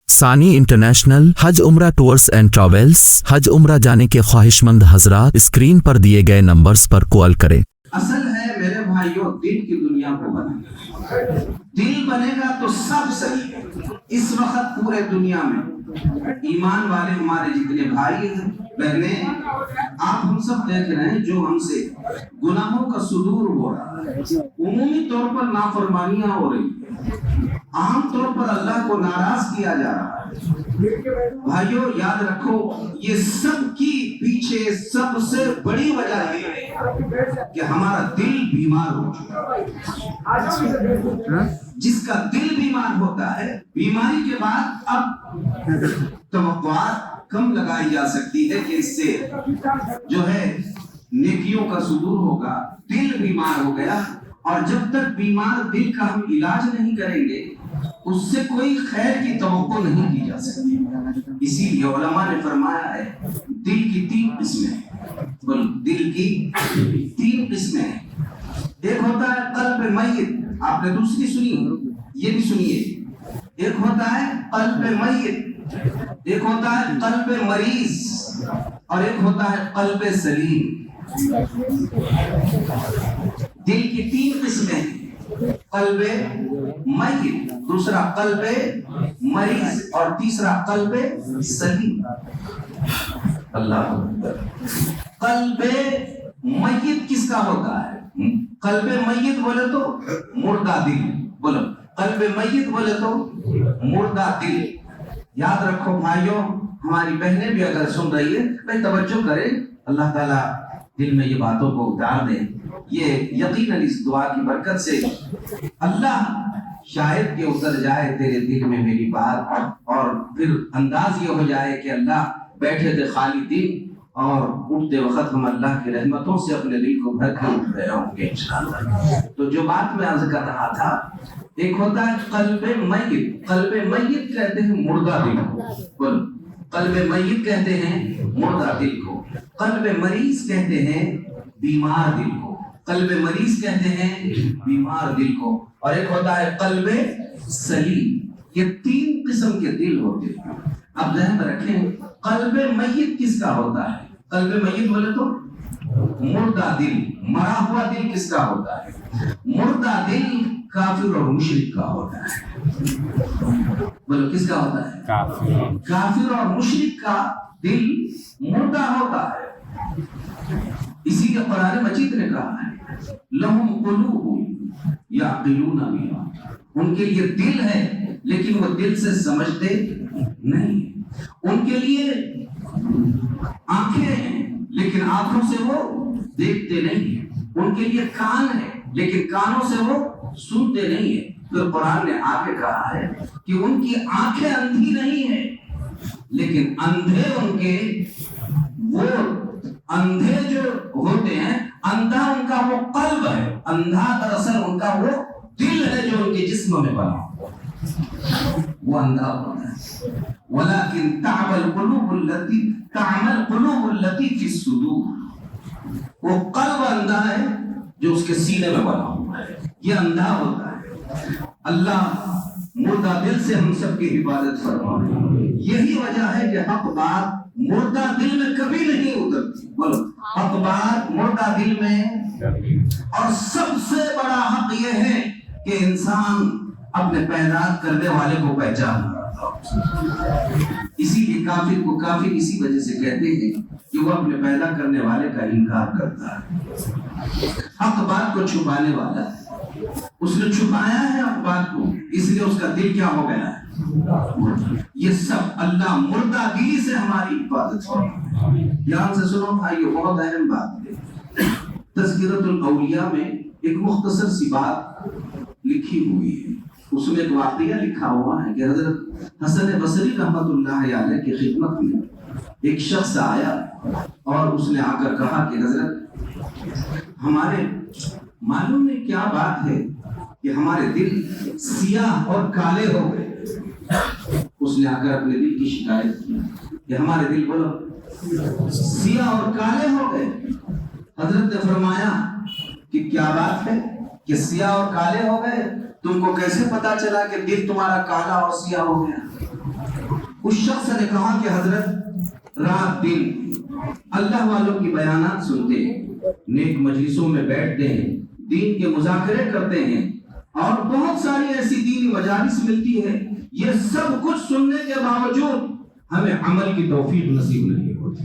ثانی انٹرنیشنل حج عمرہ tours and travels. حج عمرہ جانے کے خواہش مند حضرات اسکرین پر دیے گئے نمبرز پر کال کریں۔ اصل ہے میرے بھائیوں، دل کی دنیا کو بنے، دل بنے گا تو سب صحیح ہے۔ اس وقت پورے دنیا میں ایمان والے ہمارے جتنے بھائی ہیں بہنیں، آپ ہم سب دیکھ رہے ہیں جو ہم سے گناہوں کا صدور ہو رہا ہے، عمومی طور پر نافرمانیاں ہو رہی ہیں، عام طور پر اللہ کو ناراض کیا جا رہا ہے۔ بھائیوں یاد رکھو، یہ سب کی پیچھے سب سے بڑی وجہ یہ ہے کہ ہمارا دل بیمار ہو چکا ہے۔ جس کا دل بیمار ہوتا ہے، بیماری کے بعد اب توقعات کم لگائی جا سکتی ہے کہ اس سے جو ہے نیکیوں کا صدور ہوگا۔ دل بیمار ہو گیا، اور جب تک بیمار دل کا ہم علاج نہیں کریں گے، اس سے کوئی خیر کی توقع نہیں کی جا سکتی۔ اسی لیے علماء نے فرمایا ہے دل کی 3 قسمیں ہیں۔ دل کی 3 قسمیں ہیں۔ ایک ہوتا ہے قلب میت، آپ نے دوسری سنی، یہ بھی سنیے۔ ایک ہوتا ہے قلب میت، ایک ہوتا ہے قلب مریض، اور ایک ہوتا ہے قلب سلیم۔ دل کی 3 قسمیں ہیں، قلب میت، دوسرا قلب مریض، اور تیسرا قلب سلیم۔ اللہ اکبر۔ قلب میت کس کا ہوتا ہے؟ قلب میت بولے تو مردہ دل، بولو قلب میت بولے تو مردہ دل۔ یاد رکھو بھائیوں، ہماری بہنیں بھی اگر سن رہی ہے، میں توجہ کریں، اللہ تعالیٰ دل میں یہ باتوں کو اتار دیں۔ یہ یقیناً اس دعا کی برکت سے اللہ شاید کہ اتر جائے تیرے دل میں میری بات، اور پھر انداز یہ ہو جائے کہ اللہ بیٹھے تھے خالی دل، اور اٹھتے وقت ہم اللہ کی رحمتوں سے اپنے دل کو بھر کے اٹھ رہے ہوں گے انشاءاللہ۔ تو جو بات میں عرض کر رہا تھا، ایک ہوتا ہے قلب میت۔ قلب میت کہتے ہیں مردہ دل کو، قلب میت کہتے ہیں مردہ دل کو۔ قلب مریض کہتے ہیں بیمار دل کو، قلب مریض کہتے ہیں بیمار دل کو، اور ایک ہوتا ہے قلب سلیم۔ یہ 3 قسم کے دل ہوتے ہیں۔ اب ذہن میں رکھیں، قلب میت کس کا ہوتا ہے؟ قلب میت بولے تو مردہ دل، مرا ہوا دل کس کا ہوتا ہے؟ مردہ دل کافر اور مشرک کا ہوتا ہے۔ بولو کس کا ہوتا ہے؟ کافر اور مشرک کا دل مردہ ہوتا ہے۔ اسی کے قرآن مجید نے کہا ہے لہم قلوب یعقلون بہا، ان کے لیے دل ہے لیکن وہ دل سے سمجھتے نہیں، ان کے لیے آنکھیں ہیں لیکن آنکھوں سے وہ دیکھتے نہیں ہیں، ان کے لیے کان ہے لیکن کانوں سے وہ سنتے نہیں ہیں۔ پھر قرآن نے آگے کہا ہے کہ ان کی آنکھیں اندھی نہیں ہیں لیکن اندھے ان کے، وہ اندھے جو ہوتے ہیں، اندھا ان کا وہ قلب ہے، اندھا دراصل ان کا وہ دل ہے جو ان کے جسم میں بنا، وہ اندھا ہوتا ہے۔ وَلَكِنْ تَعْمَى الْقُلُوبُ الَّتِي فِي الصُّدُورِ، وہ قلب اندھا ہے جو اس کے سینے میں بنا ہوا ہے، یہ اندھا ہوتا ہے۔ اللہ مردہ دل سے ہم سب کی حفاظت فرمائے۔ یہی وجہ ہے کہ حق بات مردہ دل میں کبھی نہیں اترتی، بولو حق بات مردہ دل میں، اور سب سے بڑا حق یہ ہے کہ انسان اپنے پیدا کرنے والے کو پہچان رہا تھا۔ اسی لیے کافر کو کافر اسی وجہ سے کہتے ہیں کہ وہ اپنے پیدا کرنے والے کا انکار کرتا ہے، حق بات کو چھپانے والا ہے، اس نے چھپایا ہے حق بات کو، اس لیے اس کا دل کیا ہو گیا ہے؟ یہ سب اللہ مردہ دلی سے ہماری حفاظت فرمائے۔ یہاں سے سنو بھائیو، بہت اہم بات ہے۔ تذکرۃ الاولیاء میں ایک مختصر سی بات لکھی ہوئی ہے، اس میں ایک واقعہ لکھا ہوا ہے کہ حضرت حسن بصری رحمۃ اللہ علیہ کی خدمت میں ایک شخص آیا اور اس نے آ کر کہا کہ حضرت ہمارے معلوم ہے کیا بات ہے کہ ہمارے دل سیاہ اور کالے ہو گئے۔ اس نے آ کر اپنے دل کی شکایت کی کہ ہمارے دل بولو سیاہ اور کالے ہو گئے۔ حضرت نے فرمایا کہ کیا بات ہے کہ سیاہ اور کالے ہو گئے؟ تم کو کیسے پتا چلا کہ دل تمہارا کالا اور سیاہ ہو گیا؟ اس شخص نے کہا کہ حضرت رات دن اللہ والوں کی بیانات سنتے ہیں، نیک مجلسوں میں بیٹھتے ہیں، دین کے مذاکرے کرتے ہیں، اور بہت ساری ایسی دینی مجالس ملتی ہے، یہ سب کچھ سننے کے باوجود ہمیں عمل کی توفیق نصیب نہیں ہوتی،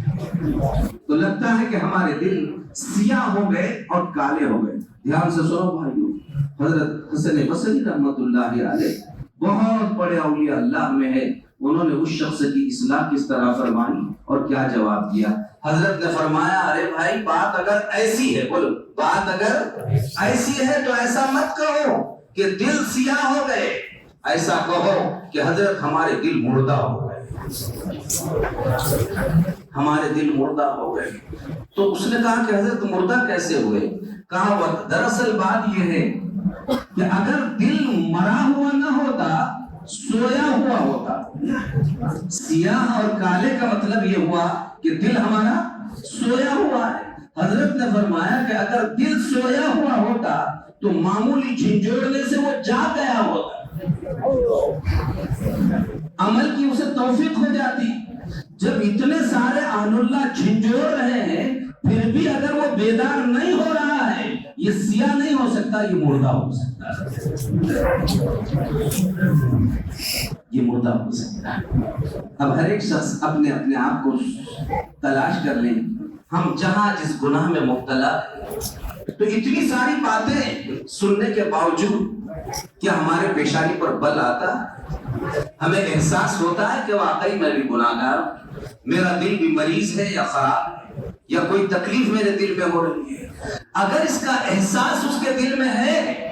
تو لگتا ہے کہ ہمارے دل سیاہ ہو گئے اور کالے ہو گئے۔ دھیان سے سنو بھائیو، حضرت حسن بصری رحمۃ اللہ علیہ بہت بڑے اولیاء اللہ میں ہے، انہوں نے اس شخص کی اصلاح کس طرح فرمائی اور کیا جواب دیا۔ حضرت نے فرمایا، ارے بھائی بات اگر ایسی ہے، بولو بات اگر ایسی ہے تو ایسا مت کہو کہ دل سیاہ ہو گئے، ایسا کہو کہ حضرت ہمارے دل مردہ ہو گئے، ہمارے دل مردہ ہو گئے۔ تو اس نے کہا کہ حضرت مردہ کیسے ہوئے؟ کہا دراصل بات یہ ہے کہ اگر دل مرا ہوا نہ ہوتا، سویا ہوا ہوتا، سیاہ اور کالے کا مطلب یہ ہوا کہ دل ہمارا سویا ہوا ہے۔ حضرت نے فرمایا کہ اگر دل سویا ہوا ہوتا تو معمولی جھنجھوڑنے سے وہ جاگ گیا ہوتا، عمل کی اسے توفیق ہو جاتی۔ جب اتنے سارے آن اللہ جھنجھوڑ رہے ہیں پھر بھی اگر وہ بیدار نہیں ہو رہا ہے، یہ سیاہ نہیں ہو سکتا، یہ مردہ ہو سکتا ہے، یہ مردہ ہو سکتا ہے۔ اب ہر ایک شخص اپنے آپ کو تلاش کر لیں، ہم جہاں جس گناہ میں مبتلا تو اتنی ساری باتیں سننے کے باوجود کیا ہمارے پیشانی پر بل آتا؟ ہمیں احساس ہوتا ہے کہ واقعی میں بھی گناہگار ہوں، میرا دل بھی مریض ہے یا خراب ہے، یا کوئی تکلیف میرے دل میں ہو رہی ہے؟ اگر اس کا احساس اس کے دل میں ہے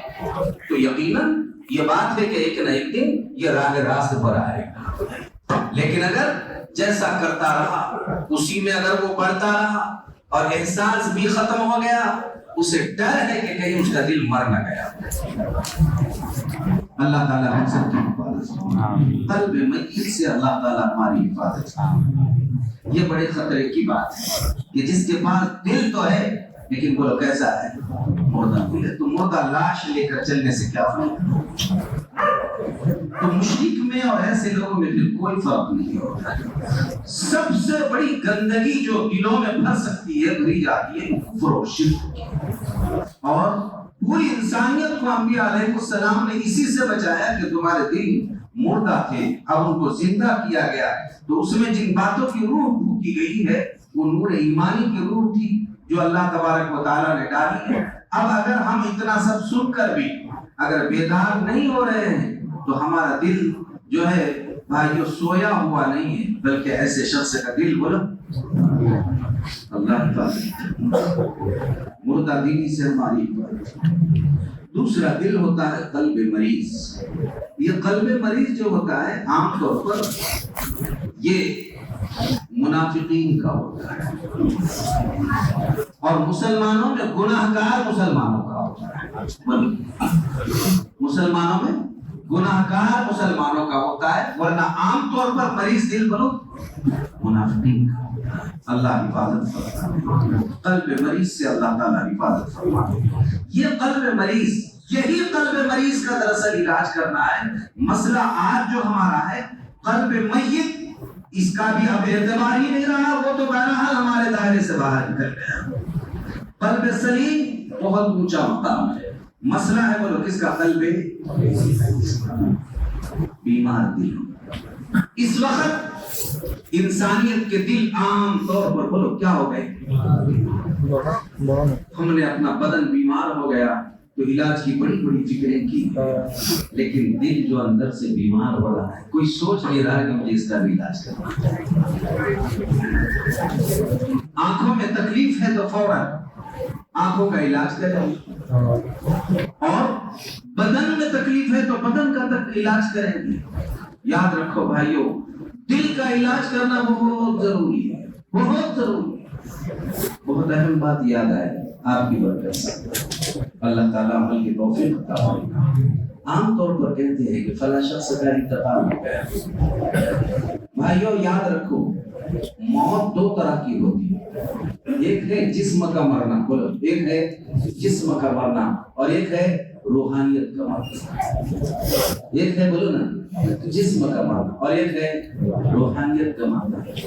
تو یقیناً یہ بات ہے کہ ایک نہ ایک دن یہ راہ راست پر آئے گا۔ لیکن اگر جیسا کرتا رہا اسی میں اگر وہ بڑھتا رہا اور احساس بھی ختم ہو گیا، اسے ڈر ہے کہ کہیں اس کا دل مر نہ گیا۔ اللہ تعالیٰ ہم سب کی حفاظت، قلب میت سے اللہ تعالیٰ ہماری حفاظت۔ یہ بڑے خطرے کی بات ہے کہ جس کے پاس دل تو ہے لیکن بولو کیسا ہے؟ مردہ دل ہے۔ تو مردہ لاش لے کر چلنے سے کیا فرق؟ تو مشرک میں اور ایسے لوگوں میں پھر کوئی فرق نہیں ہوتا۔ سب سے بڑی گندگی جو دلوں میں بھر سکتی ہے، بھری جاتی ہے کفر و شرک کی، اور پوری انسانیت کو انبیاء علیہ السلام نے اسی سے بچایا کہ تمہارے دل مردہ تھے، اب ان کو زندہ کیا گیا، تو اس میں جن باتوں کی روح پھونکی گئی ہے وہ نور ایمانی کی روح تھی جو اللہ تبارک و تعالیٰ نے ڈالی ہے۔ اب اگر ہم اتنا سب سن کر بھی اگر بیدار نہیں ہو رہے ہیں تو ہمارا دل جو ہے بھائیو سویا ہوا نہیں ہے، بلکہ ایسے شخص کا دل بولو اللہ حفاظت، مردہ دلی سے ہماری حفاظت۔ دوسرا دل ہوتا ہے قلب مریض۔ یہ قلب مریض جو ہوتا ہے عام طور پر یہ منافقین کا ہوتا ہے، اور مسلمانوں میں گناہگار مسلمانوں کا ہوتا ہے، مسلمانوں میں گناہگار مسلمانوں کا ہوتا ہے، ورنہ عام طور پر مریض دل بولو منافقین کا ہوتا ہے۔ اللہ حفاظت فرمائے، قلب مریض سے اللہ تعالیٰ حفاظت فرمائے۔ یہ قلب مریض، یہی قلب مریض کا دراصل علاج کرنا ہے۔ مسئلہ آج جو ہمارا ہے قلب میت، اس کا بھی اب اعتبار ہی نہیں رہا، وہ تو بہرحال ہمارے دائرے سے باہر نکل گیا۔ قلب سلیم بہت اونچا مقام ہے۔ مسئلہ ہے بولو کس کا؟ قلب بیمار دل۔ اس وقت انسانیت کے دل عام طور پر بولو کیا ہو گئے؟ ہم نے اپنا بدن بیمار ہو گیا تو علاج کی بڑی بڑی فکریں کی، لیکن دل جو اندر سے بیمار ہو رہا ہے کوئی سوچ نہیں رہا کہ مجھے اس کا بھی علاج کرنا ہے۔ آنکھوں میں تکلیف ہے تو فوراً آنکھوں کا علاج کریں، اور بدن میں تکلیف ہے تو بدن کا علاج کریں گے۔ یاد رکھو بھائیو، دل کا علاج کرنا بہت ضروری ہے، بہت ضروری ہے۔ بہت اہم بات یاد آئے آپ کی برکت سے، اللہ تعالیٰ عمل کی توفیق عطا فرمائے۔ عام طور پر کہتے ہیں کہ فلاں شخص کا انتقال ہو گیا۔ بھائیو یاد رکھو، موت دو طرح کی ہوتی ہے، ایک ہے جسم کا مرنا، بولو ایک ہے جسم کا مرنا، اور ایک ہے روحانیت کا معنی، ایک ہے بولو نا جسم کا معنی اور ایک ہے روحانیت کا معنی۔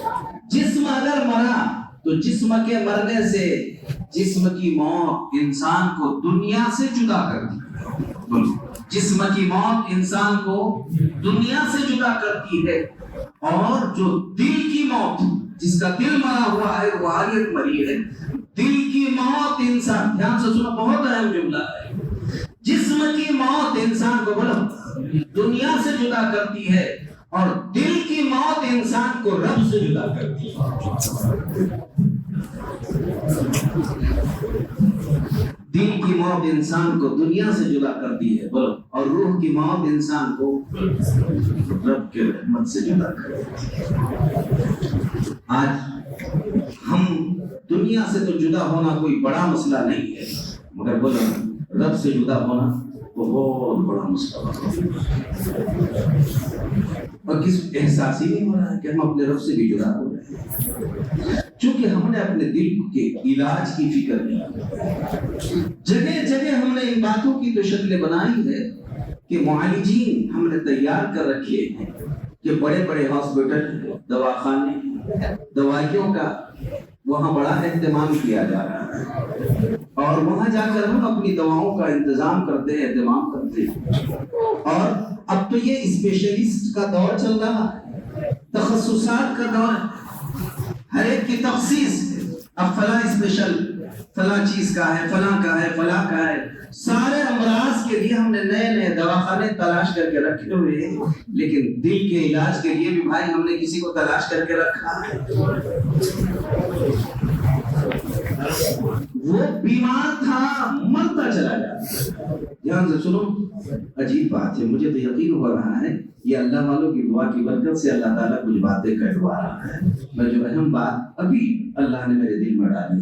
جسم اگر مرا تو جسم کے مرنے سے جسم کی موت انسان کو دنیا سے جدا کرتی ہے، جسم کی موت انسان کو دنیا سے جدا کرتی ہے، اور جو دل کی موت، جس کا دل مرا ہوا ہے، روحانیت مری ہے، دل کی موت انسان، دھیان سے سنو بہت اہم جملہ ہے، جسم کی موت انسان کو بولو دنیا سے جدا کرتی ہے، اور دل کی موت انسان کو رب سے جدا کرتی ہے۔ دل کی موت انسان کو دنیا سے جدا کرتی ہے بولو، اور روح کی موت انسان کو رب کے رحمت سے جدا کرتی ہے۔ آج ہم دنیا سے تو جدا ہونا کوئی بڑا مسئلہ نہیں ہے، مگر بولو رب سے جدا ہونا بہت بڑا مسئلہ ہے، اور کس احساس ہی نہیں ہو رہا ہے کہ ہم اپنے رب سے بھی جدا ہو رہے ہیں، چونکہ ہم نے اپنے دل کے علاج کی فکر نہیں۔ جگہ جگہ ہم نے ان باتوں کی تو شکلیں بنائی ہے کہ معالجین ہم نے تیار کر رکھے ہیں کہ بڑے بڑے ہاسپٹل، دواخانے، دوائیوں کا وہاں بڑا اہتمام کیا جا رہا ہے، اور وہاں جا کر ہم اپنی دواؤں کا انتظام کرتے ہیں، اہتمام کرتے ہیں، اور اب تو یہ اسپیشلسٹ کا دور چل رہا ہے، تخصصات کا دور ہے، ہر ایک کی تخصیص، اب فلاں اسپیشل فلاں چیز کا ہے، فلاں کا ہے، فلاں کا ہے، سارے امراض کے لیے ہم نے نئے نئے دواخانے تلاش کر کے رکھے ہوئے ہیں، لیکن دل کے علاج کے لیے بھی بھائی ہم نے کسی کو تلاش کر کے رکھا ہے۔ وہ بیمار تھا، مرتا چلا جاتا۔ دھیان سے سنو، عجیب بات ہے، مجھے تو یقین ہو رہا ہے یہ اللہ والوں کی دعا کی برکت سے اللہ تعالیٰ کچھ باتیں کہلوا رہا ہے، میں جو اہم بات ابھی اللہ نے میرے دل میں ڈالی،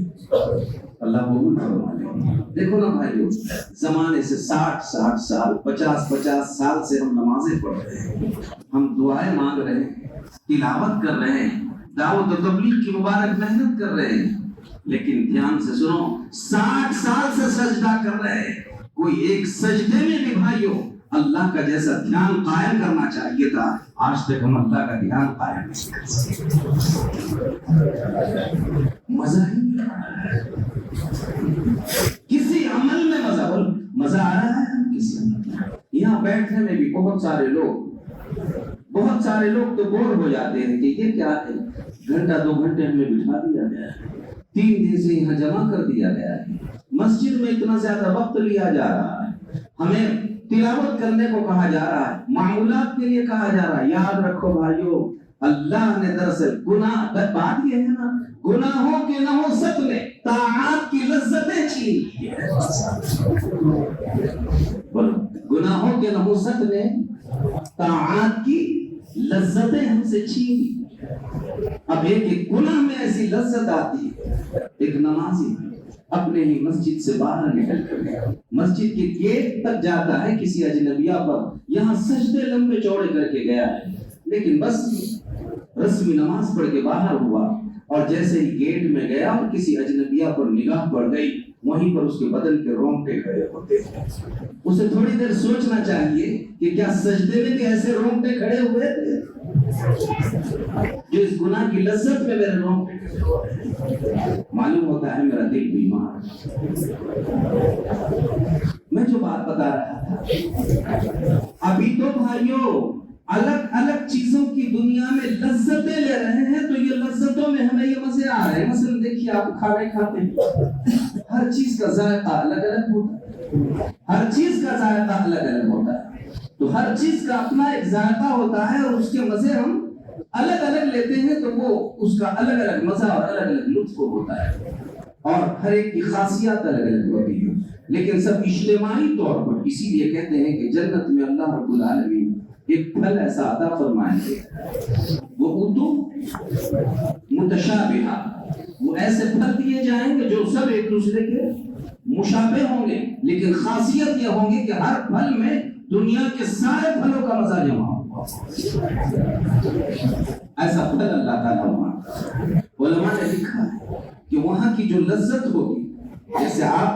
اللہ قبول فرما لے۔ دیکھو نا بھائیو، زمانے سے 60 سال 50 سال سے ہم نمازیں پڑھ رہے ہیں، ہم دعائیں مانگ رہے ہیں، تلاوت کر رہے ہیں، دعوت و تبلیغ کی مبارک محنت کر رہے ہیں، لیکن دھیان سے سنو 60 سال سے سجدہ کر رہے ہیں، کوئی ایک سجدے میں بھی بھائیو اللہ کا جیسا دھیان قائم کرنا چاہیے تھا، آج تک ہم اللہ کا دھیان قائم نہیں کر سکتے۔ مزہ ہی نہیں آ رہا ہے کسی عمل میں، مزہ آ رہا ہے کسی عمل میں؟ یہاں بیٹھنے میں بھی بہت سارے لوگ تو بور ہو جاتے ہیں کہ یہ کیا ہے، گھنٹہ 2 گھنٹے ہمیں بٹھا دیا گیا ہے، 3 دن سے یہاں جمع کر دیا گیا ہے، مسجد میں اتنا زیادہ وقت لیا جا رہا ہے، ہمیں تلاوت کرنے کو کہا جا رہا ہے، معمولات کے لیے کہا جا رہا ہے۔ یاد رکھو بھائیو، اللہ نے دراصل گناہ، بات یہ ہے نا، گناہوں کے نحوست میں طاعات کی لذتیں چھین لی ہے، گناہوں کے نحوست میں طاعات کی لذتیں ہم سے چھین لی۔ اب ایک گناہ میں ایسی لذت آتی ہے، ایک نمازی اپنے ہی مسجد سے باہر نکل کر گیا، مسجد کے گیٹ تک جاتا ہے کسی اجنبیہ پر، یہاں سجدے لمبے چوڑے کر کے گیا ہے، لیکن بس رسمی نماز پڑھ کے باہر ہوا، اور جیسے ہی گیٹ میں گیا اور کسی اجنبیہ پر نگاہ پڑ گئی، وہیں پر اس کے بدن کے رونگٹے کھڑے ہوتے ہیں۔ اسے تھوڑی دیر سوچنا چاہیے کہ کیا سجدے میں بھی ایسے رونگٹے کھڑے ہوئے تھے جو اس گناہ کی لذت میں میرے رونگٹے کھڑے ہوئے؟ معلوم ہوتا ہے میرا دل بیمار۔ میں جو بات بتا رہا تھا، ابھی تو بھائیو الگ الگ چیزوں کی دنیا میں لذتیں لے رہے ہیں، تو یہ لذتوں میں ہمیں یہ مزے آ رہے ہیں۔ مثلا دیکھیے، آپ کھانے کھاتے ہیں، ہر چیز کا ذائقہ الگ الگ ہوتا ہے، ہر چیز کا ذائقہ الگ الگ ہوتا ہے، تو ہر چیز کا اپنا ایک ذائقہ ہوتا ہے، اور اس کے مزے ہم الگ الگ لیتے ہیں، تو وہ اس کا الگ الگ مزہ اور الگ الگ لطف ہوتا ہے، اور ہر ایک کی خاصیت الگ الگ ہوتی ہے، لیکن سب اجتماعی طور پر۔ اسی لیے کہتے ہیں کہ جنت میں اللہ رب العالمین ایک پھل ایسا عطا فرمائیں گے، وہ متشابہہ، وہ ایسے پھل دیے جائیں گے جو سب ایک دوسرے کے مشابہ ہوں گے، لیکن خاصیت یہ ہوں گی کہ ہر پھل میں دنیا کے سارے پھلوں کا مزہ جمع ہوگا، ایسا پھل اللہ تعالیٰ وہاں۔ علماء نے لکھا ہے کہ وہاں کی جو لذت ہوگی، جیسے آپ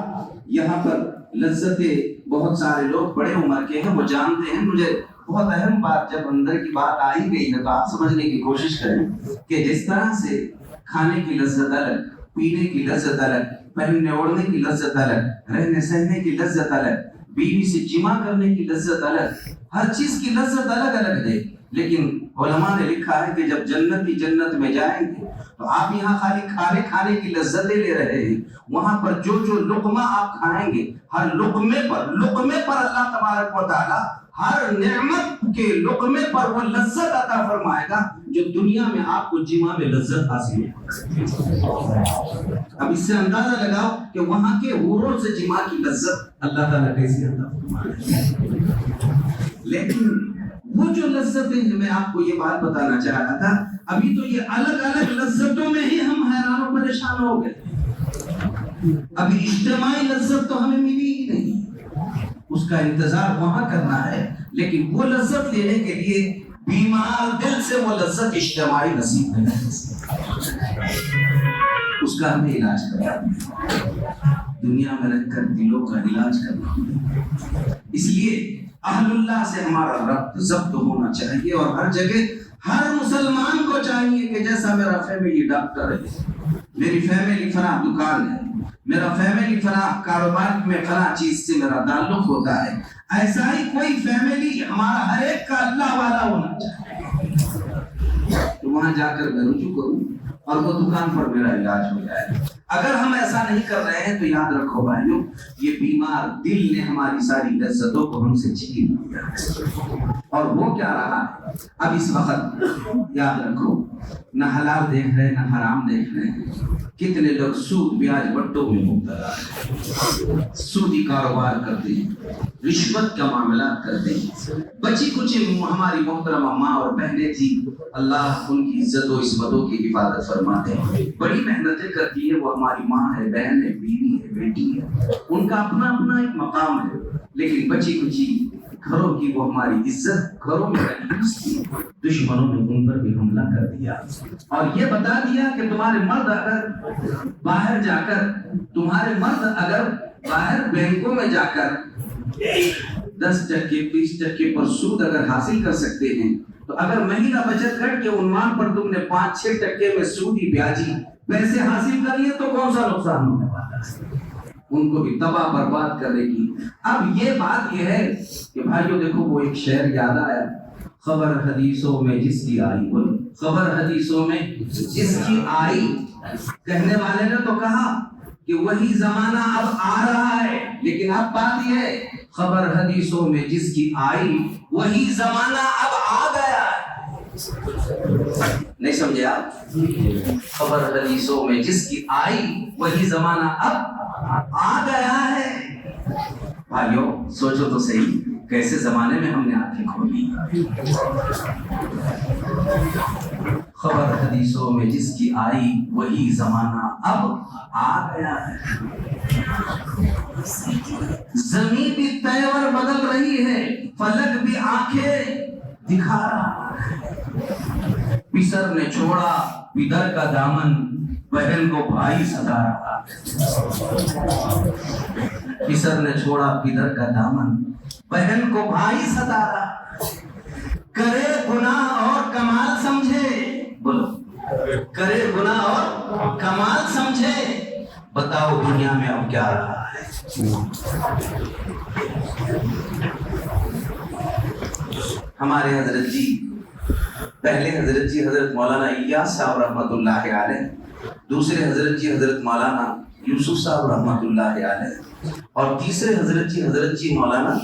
یہاں پر لذتیں بہت سارے لوگ بڑے عمر کے ہیں، وہ جانتے ہیں. مجھے بہت اہم بات جب اندر کی بات آ ہی گئی ہے تو آپ سمجھنے کی کوشش کریں کہ جس طرح سے کھانے کی لذت الگ، پینے کی لذت الگ، پہننے اوڑھنے کی لذت الگ، رہنے سہنے کی لذت الگ، بیوی سے جمع کرنے کی لذت الگ، ہر چیز کی لذت الگ الگ ہے. لیکن علماء نے لکھا ہے کہ جب جنتی جنت میں جائیں گے تو آپ یہاں خالی کھانے کی لذتیں لے رہے ہیں، وہاں پر جو لقمہ آپ کھائیں گے ہر لقمے پر اللہ تبارک و تعالی ہر نعمت کے لقمے پر وہ لذت عطا فرمائے گا جو دنیا میں آپ کو جمع میں لذت حاصل ہے. اب اس سے اندازہ لگاؤ کہ وہاں کے حوروں سے جمع کی لذت اللہ تعالیٰ کیسے عطا فرمائے. لیکن وہ جو لذتیں ہیں، میں آپ کو یہ بات بتانا چاہ رہا تھا، ابھی تو یہ الگ الگ لذتوں میں ہی ہم حیران و پریشان ہو گئے. ابھی اجتماعی لذت تو ہمیں ملی ہی نہیں، اس کا انتظار وہاں کرنا ہے. لیکن وہ لذت لینے کے لیے بیمار دل سے وہ لذت اجتماعی نصیب نہیں، اس کا ہمیں علاج کرنا ہے. دنیا میں رہ کر دلوں کا علاج کرنا. اس لیے اہل اللہ سے ہمارا ربط ضبط ہونا چاہیے، اور ہر جگہ ہر مسلمان کو چاہیے کہ جیسا میرا فیملی ڈاکٹر ہے، میری فیملی فلاں دکان ہے، میرا فیملی فلاں کاروبار میں فلاں چیز سے میرا تعلق ہوتا ہے، ایسا ہی کوئی فیملی ہمارا ہر ایک کا اللہ والا ہونا چاہیے. تو وہاں جا کر میں رجوع کروں اور وہ دکان پر میرا علاج ہو جائے. اگر ہم ایسا نہیں کر رہے ہیں تو یاد رکھو بھائیوں، یہ بیمار دل نے ہماری ساری لذتوں کو ہم سے چھین لیا. اور وہ کیا رہا ہے اب اس وقت، یاد رکھو، نہ حلال دیکھ رہے نہ حرام دیکھ رہے ہیں. کتنے لوگ سود بیاج بٹوں میں مبتلا ہیں، سودی کاروبار کرتے ہیں، رشوت کا معاملات کرتے ہیں. بچی کچھ ہماری محترمہ ماں اور بہنیں تھی، اللہ ان کی عزت و عصمتوں کی حفاظت فرماتے ہیں، بڑی محنتیں کرتی ہے. وہ ہماری ماں ہے، بہن ہے، بیوی ہے، بیٹی ہے، ان کا اپنا اپنا ایک مقام ہے. لیکن بچی کچی گھروں کی وہ ہماری عزت گھروں میں رہی، دشمنوں نے ان پر بھی حملہ کر دیا اور یہ بتا دیا کہ تمہارے مرد اگر باہر بینکوں میں جا کر 10% 20% پر سود اگر حاصل کر سکتے ہیں، تو اگر مہینہ بچت گھر کے عنوان پر تم نے 5-6% میں سودی بیاجی پیسے حاصل کر لیے تو کون سا نقصان ہونے والا ہے؟ ان کو بھی تباہ برباد کرنے کی. اب یہ بات یہ ہے کہ بھائیو دیکھو، وہ ایک شعر یاد آیا، خبر حدیثوں میں جس کی آئی، بولو، خبر حدیثوں میں جس کی آئی. کہنے والے نے تو کہا کہ وہی زمانہ اب آ رہا ہے، لیکن اب بات یہ ہے خبر حدیثوں میں جس کی آئی وہی زمانہ اب آ گیا ہے. نہیں سمجھے آپ؟ خبر حدیثوں میں جس کی آئی وہی زمانہ اب آ گیا ہے. بھائیو سوچو تو صحیح، کیسے زمانے میں ہم نے آنکھیں کھولی. خبر حدیثوں میں جس کی آئی وہی زمانہ اب آ گیا ہے. زمین بھی تیور بدل رہی ہے، فلک بھی آنکھیں دکھا رہا ہے. پسر نے چھوڑا پدر کا دامن، بہن کو بھائی ستا رہا ہے. پسر نے چھوڑا پدر کا دامن، بہن کو بھائی ستا رہا ہے. کرے گناہ اور کمال سمجھے، بولو، کرے گناہ اور کمال سمجھے، بتاؤ دنیا میں اب کیا رہا ہے. ہمارے حضرت جی، پہلے حضرت جی حضرت مولانا الیاس صاحب رحمۃ اللہ علیہ، دوسرے حضرت جی حضرت مولانا یوسف صاحب رحمۃ اللہ علیہ، اور تیسرے حضرت جی مولانا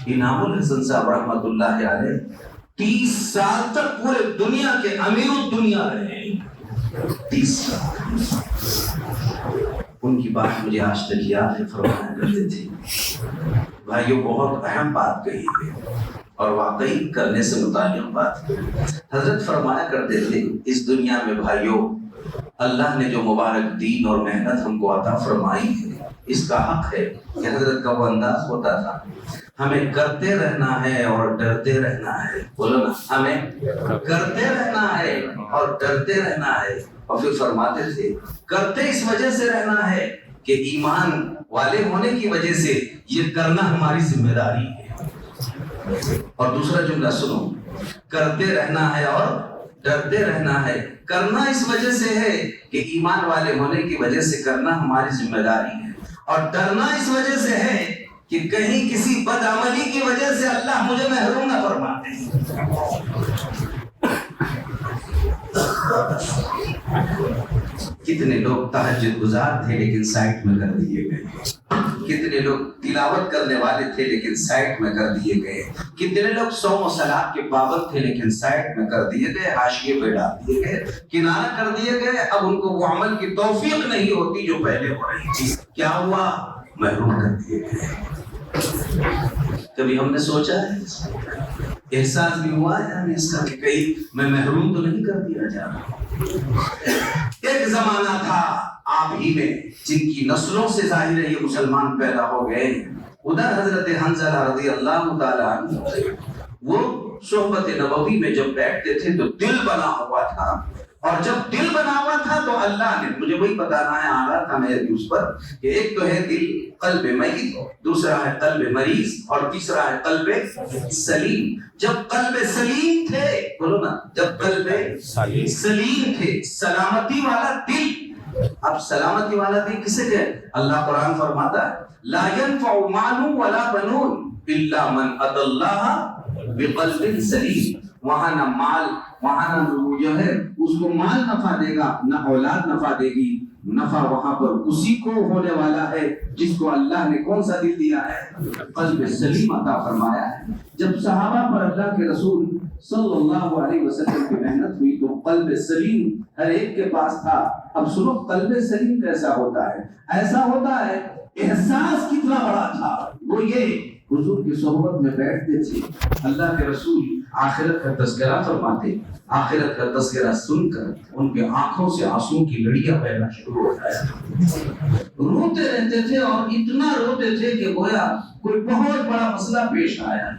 انعام الحسن صاحب رحمۃ اللہ علیہ 30 سال تک پورے دنیا کے امیر الدنیا رہے. 30 سال. ان کی بات مجھے آج تک یاد ہے، فرمایا کرتے تھے بھائیوں بہت اہم بات کہی ہے اور واقعی کرنے سے متعلق بات. حضرت فرمایا کرتے تھے اس دنیا میں بھائیوں اللہ نے جو مبارک دین اور محنت ہم کو عطا فرمائی ہے، اس کا حق ہے کہ حضرت کا وہ انداز ہوتا تھا، ہمیں کرتے رہنا ہے اور ڈرتے رہنا ہے. بولو نا، ہمیں کرتے رہنا ہے اور ڈرتے رہنا ہے. اور پھر فرماتے تھے کرتے اس وجہ سے رہنا ہے کہ ایمان والے ہونے کی وجہ سے یہ کرنا ہماری ذمہ داری ہے. اور دوسرا جملہ سنو, کرتے رہنا ہے اور ڈرتے رہنا ہے. کرنا اس وجہ سے ہے کہ ایمان والے ہونے کی وجہ سے کرنا ہماری ذمہ داری ہے, اور ڈرنا اس وجہ سے ہے کہ کہیں کسی بدعملی کی وجہ سے اللہ مجھے محروم نہ فرما دے. کتنے لوگ تہجد گزار تھے لیکن سائٹ میں کر دیے گئے. کتنے لوگ تلاوت کرنے والے تھے لیکن سائٹ میں کر دیے گئے. کتنے لوگ صوم و صلاۃ کے پابند تھے لیکن سائٹ میں کر دیے گئے, حاشیے پہ ڈال دیے گئے, کنارہ کر دیے گئے. اب ان کو وہ عمل کی توفیق نہیں ہوتی جو پہلے ہو رہی تھی. کیا ہوا؟ محروم کر دیے گئے. کبھی ہم نے سوچا ہے, احساس بھی ہوا ہے ہمیں اس کا کہ کہیں میں محروم تو نہیں کر دیا جا رہا. ایک زمانہ تھا آپ ہی میں جن کی نسلوں سے ظاہر ہے یہ مسلمان پیدا ہو گئے. ادھر حضرت حنظلہ رضی اللہ تعالیٰ عنہ وہ صحبت نبوی میں جب بیٹھتے تھے تو دل بنا ہوا تھا, اور جب دل بنا ہوا تھا تو اللہ نے مجھے وہی بتانا ہے, آ رہا تھا میرے اس پر کہ ایک تو ہے دل قلب میت, دوسرا ہے قلب مریض, اور تیسرا ہے قلب سلیم. جب قلب سلیم تھے, بولو نا, جب قلب سلیم تھے, سلامتی والا دل. اب سلامتی والا دل کسے کہ اللہ قرآن فرماتا ہے لا ينفع مال ولا بنون الا من اتى الله بقلب سلیم. وہاں نہ مال, وہاں نہ جو ہے اس کو مال نفع دے گا, نہ اولاد نفع دے گی. نفع وہاں پر اسی کو ہونے والا ہے جس کو اللہ نے کون سا دل دیا ہے؟ قلب سلیم عطا فرمایا ہے. جب صحابہ پر اللہ کے رسول صلی اللہ علیہ وسلم کی محنت ہوئی تو قلب سلیم ہر ایک کے پاس تھا. اب سنو قلب سلیم کیسا ہوتا ہے؟ ایسا ہوتا ہے, احساس کتنا بڑا تھا. وہ یہ حضور کی صحبت میں بیٹھتے تھے, اللہ کے رسول آخرت کا تذکرہ فرماتے, آخرت کا تذکرہ سن کر ان کے آنکھوں سے آنسوں کی لڑیاں بہنا شروع ہو جایا. روتے رہتے تھے, اور اتنا روتے تھے کہ گویا کوئی بہت بڑا مسئلہ پیش آیا,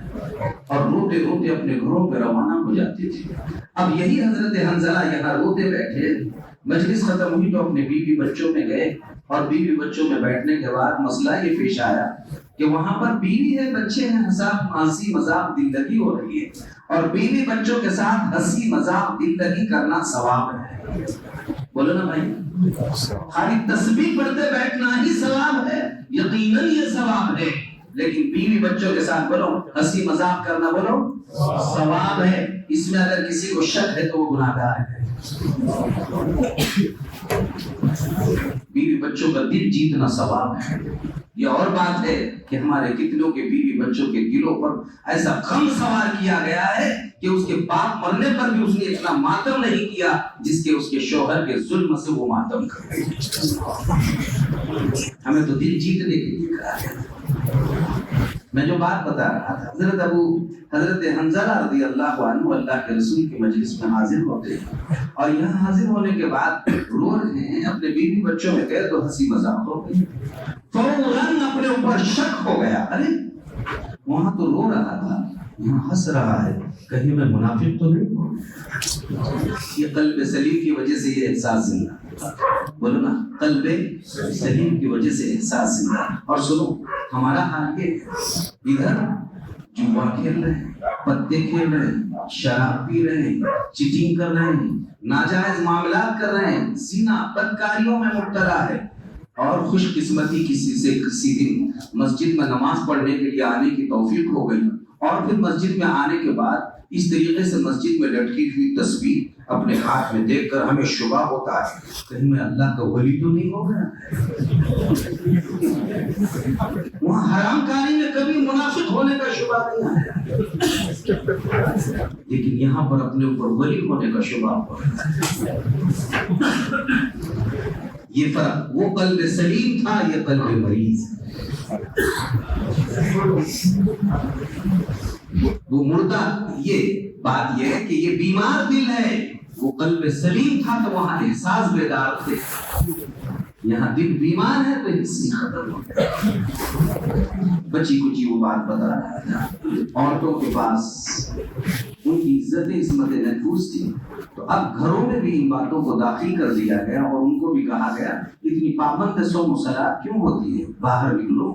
اور روتے روتے اپنے گھروں پہ روانہ ہو جاتے تھے. اب یہی حضرت حنظلہ یہاں روتے بیٹھے, مجلس ختم ہوئی تو اپنے بیوی بچوں میں گئے, اور بیوی بچوں میں بیٹھنے کے بعد مسئلہ یہ پیش آیا کہ وہاں پر بیوی ہے, بچے ہیں, ہنسی مذاق دل لگی ہو رہی ہے, اور بیوی بچوں کے ساتھ ہنسی مذاق دل لگی کرنا ثواب ہے. بولو نا بھائی, خالی تسبیح پڑھتے بیٹھنا ہی ثواب ہے, یقیناً یہ ثواب ہے, لیکن بیوی بچوں کے ساتھ بولو ہنسی مذاق کرنا بولو ثواب ہے. اس میں اگر کسی کو شک ہے تو وہ گناہگار ہے. بیوی بچوں کا دل جیتنا ثواب ہے. یہ اور بات ہے کہ ہمارے کتنوں کے بیوی بچوں کے دلوں پر ایسا غم سوار کیا گیا ہے کہ اس کے باپ مرنے پر بھی اس نے اتنا ماتم نہیں کیا جس کے اس کے شوہر کے ظلم سے وہ ماتم کر گئے. ہمیں تو دل جیتنے کے لیے کہا ہے. میں جو بات بتا رہا تھا, حضرت حنظلہ رضی اللہ عنہ اللہ کے رسول کی مجلس میں حاضر ہوتے ہیں, اور یہاں حاضر ہونے کے بعد رو رہے ہیں, اپنے بیوی بچوں میں گئے تو ہنسی مذاق ہو گئی. فوراً اپنے اوپر شک ہو گیا, ارے وہاں تو رو رہا تھا, یہاں ہنس رہا ہے, کہیں میں منافق تو نہیں ہوں. یہ قلب سلیم کی وجہ سے یہ احساس زندہ. بولو نا, قلب سلیم کی وجہ سے احساس زندہ. اور سنو, ہمارا حال یہ ادھر جوا کھیل رہے ہیں, پتے کھیل رہے ہیں, شراب پی رہے ہیں, چیٹنگ کر رہے ہیں, ناجائز معاملات کر رہے ہیں, زنا بدکاریوں میں مبتلا ہے, اور خوش قسمتی کسی دن مسجد میں نماز پڑھنے کے لیے آنے کی توفیق ہو گئی, اور پھر مسجد میں آنے کے بعد اس طریقے سے مسجد میں لٹکی ہوئی تصویر اپنے ہاتھ میں دیکھ کر ہمیں شبہ ہوتا ہے کہیں میں اللہ کا ولی تو نہیں ہو گیا. وہاں حرام کاری میں کبھی منافق ہونے کا شبہ نہیں آیا, لیکن یہاں پر اپنے اوپر ولی ہونے کا شبہ ہوا. یہ فرق, وہ قلب سلیم تھا, یہ قلب مریض. وہ مردہ, یہ بات یہ ہے کہ یہ بیمار دل ہے, وہ قلب سلیم تھا تو وہاں احساس بیدار تھے. یہاں دل بیمار ہے تو حصے ختم ہو گئے. بچی کچی وہ بات بتا رہا تھا. عورتوں کے پاس ان کی عزت عصمت محفوظ تھی، تو اب گھروں میں بھی ان باتوں کو داخل کر دیا گیا اور ان کو بھی کہا گیا اتنی پابند صوم و صلاۃ کیوں ہوتی ہے؟ باہر نکلو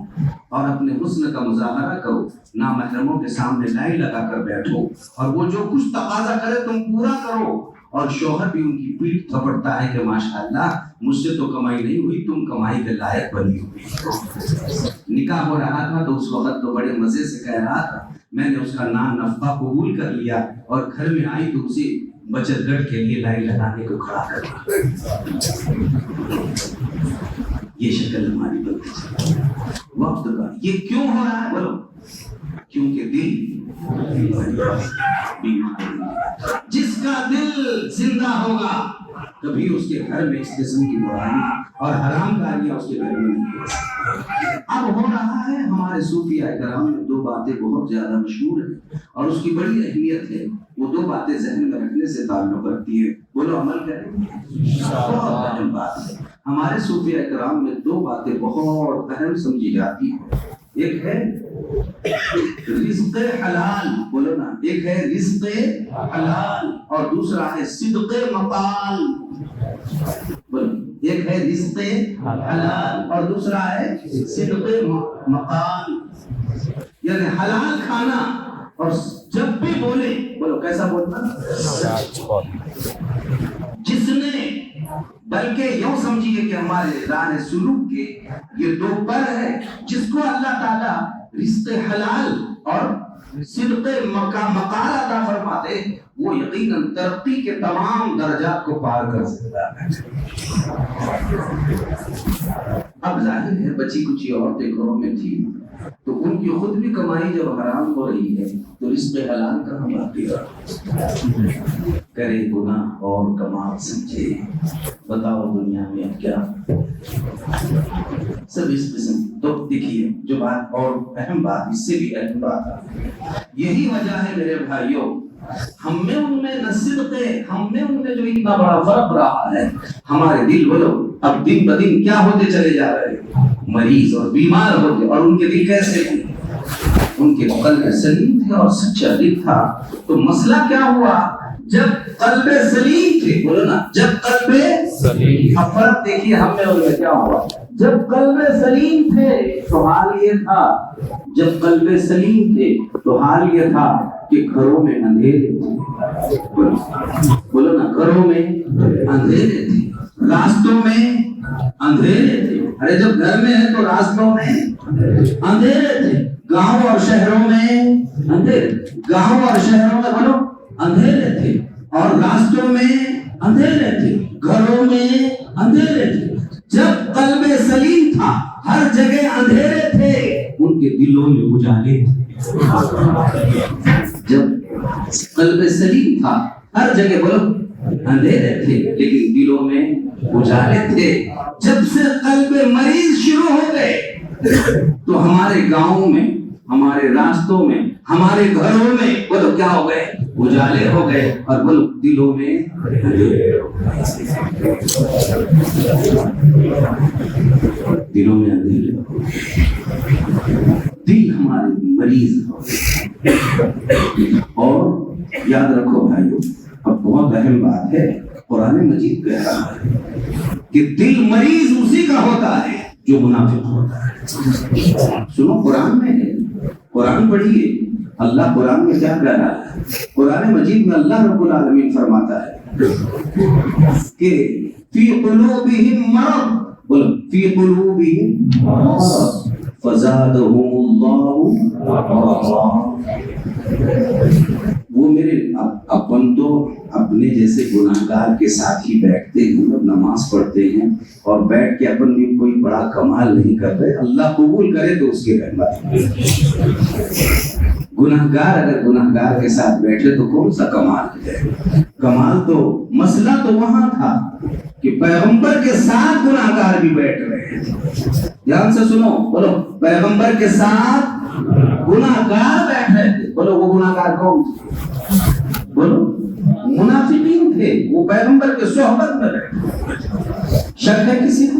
اور اپنے حسن کا مظاہرہ کرو، نامحرموں کے سامنے لائی لگا کر بیٹھو اور وہ جو کچھ تقاضا کرے تم پورا کرو. اور شوہر بھی ان کی پیٹھ تھپڑتا ہے کہ ماشاءاللہ مجھ سے تو کمائی نہیں ہوئی، تم کمائی کے لائق بنی ہوئی. نکاح ہو رہا تھا تو اس وقت تو بڑے مزے سے کہہ رہا تھا میں نے اس کا نام نفقہ قبول کر لیا، اور گھر میں آئی تو اسے بچت گھر کے لیے لائن لگانے کو کھڑا کر دیا. یہ شکل ہماری بنتی وقت کا. یہ کیوں ہو رہا ہے بولو؟ کیونکہ دل بیمار. جس کا دل زندہ ہوگا کبھی اس کے گھر میں اس قسم کی برائی اور حرام کاریاں اس کے گھر میں نہیں ہو سکتی. اب ہو رہا ہے ہمارے صوفیاء کرام میں دو باتیں بہت زیادہ مشہور ہیں اور اس کی بڑی اہمیت ہے. وہ دو باتیں ذہن میں رکھنے سے تعلق رکھتی ہے. بولو عمل کریں. بہت اہم بات ہے. ہمارے صوفیاء کرام میں دو باتیں بہت اہم سمجھی جاتی ہیں. ایک ہے رزق حلال، بولو نا. ایک ہے رزق حلال اور دوسرا ہے صدق مقال. بولو. ایک ہے رزق حلال اور دوسرا ہے صدق مقال. یعنی حلال کھانا اور جب بھی بولے بولو کیسا بولنا؟ جس نے بلکہ یوں سمجھیے کہ ہمارے راہ سلوک کے یہ دو پر ہے. جس کو اللہ تعالیٰ رزق حلال اور صدق مقال عطا فرماتے وہ یقیناً ترقی کے تمام درجات کو پار کر سکتا ہے. اب ظاہر ہے بچی کچی عورتیں گھروں میں تھی تو ان کی خود بھی کمائی جب حرام ہو رہی ہے تو رزق حلال کہاں باقی رہا؟ کرے گناہ اور کمال سمجھے. بتاؤ دنیا میں اب کیا سب اس قسم. تو دیکھیے جو بات اور اہم بات، اس سے بھی اہم بات ہے، یہی وجہ ہے میرے بھائیوں ہم میں ان میں نہ صدق ہے، ہم میں ان میں جو اتنا بڑا فرق رہا ہے. ہمارے دل بولو اب دن بدن کیا ہوتے چلے جا رہے ہیں؟ مریض اور بیمار ہوتے. اور ان کے دل کیسے ہیں؟ ان کے قلب سلیم تھے اور سچا دل تھا. تو مسئلہ کیا ہوا؟ جب قلب سلیم تھے، بولو نا جب قلب سلیم. اب فرق دیکھیے ہم میں ان میں کیا ہوا. جب قلب سلیم تھے تو حال یہ تھا، جب قلب سلیم تھے تو حال یہ تھا کہ گھروں میں اندھیرے تھے. بولو نا گھروں میں اندھیرے تھے، راستوں میں اندھیرے تھے. ارے جب گھر میں ہے تو راستوں میں اندھیرے تھے. گاؤں اور شہروں میں اندھیرے، گاؤں اور شہروں میں بولو اندھیرے تھے اور راستوں میں اندھیرے تھے، گھروں میں اندھیرے تھے. جب قلب سلیم تھا ہر جگہ اندھیرے تھے، ان کے دلوں میں اجالے تھے. جب قلب سلیم تھا ہر جگہ بولو اندھیرے تھے لیکن دلوں میں اجالے تھے. جب سے قلب مریض شروع ہو گئے تو ہمارے گاؤں میں، ہمارے راستوں میں، ہمارے گھروں میں بولو کیا ہو گئے؟ اجالے ہو گئے. اور بولو دلوں میں دلوں میں اندھیرے. دل ہمارے مریض ہو. اور یاد رکھو بھائیو اب بہت اہم بات ہے، قرآن مجید کہہ رہا ہے کہ دل مریض اسی کا ہوتا ہے جو منافق ہوتا ہے. سنو قرآن میں ہے، قرآن پڑھیے. اللہ قرآن میں کیا کہہ رہا ہے؟ قرآن مجید میں اللہ رب العالمین فرماتا ہے کہ فی قلوبہم مرض، بولو فی قلوبہم مرض فزادہم اللہ مرضا. وہ میرے اپن تو اپنے جیسے گناہگار کے ساتھ ہی بیٹھتے ہیں، نماز پڑھتے ہیں اور بیٹھ کے اپن بھی کوئی بڑا کمال نہیں کر رہے. اللہ قبول کرے تو اس کی رحمت. گناہگار اگر گناہگار کے ساتھ بیٹھے تو کون سا کمال ہے؟ کمال تو مسئلہ تو وہاں تھا کہ پیغمبر کے ساتھ گناہگار بھی بیٹھ رہے ہیں. دھیان سے سنو، بولو پیغمبر کے ساتھ گناہگار بیٹھ رہے تھے. بولو وہ گناہگار کون تھے؟ بولو منافقین تھے. وہ پیغمبر کے صحبت میں بیٹھے. شک ہے کسی کو؟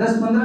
10-15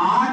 8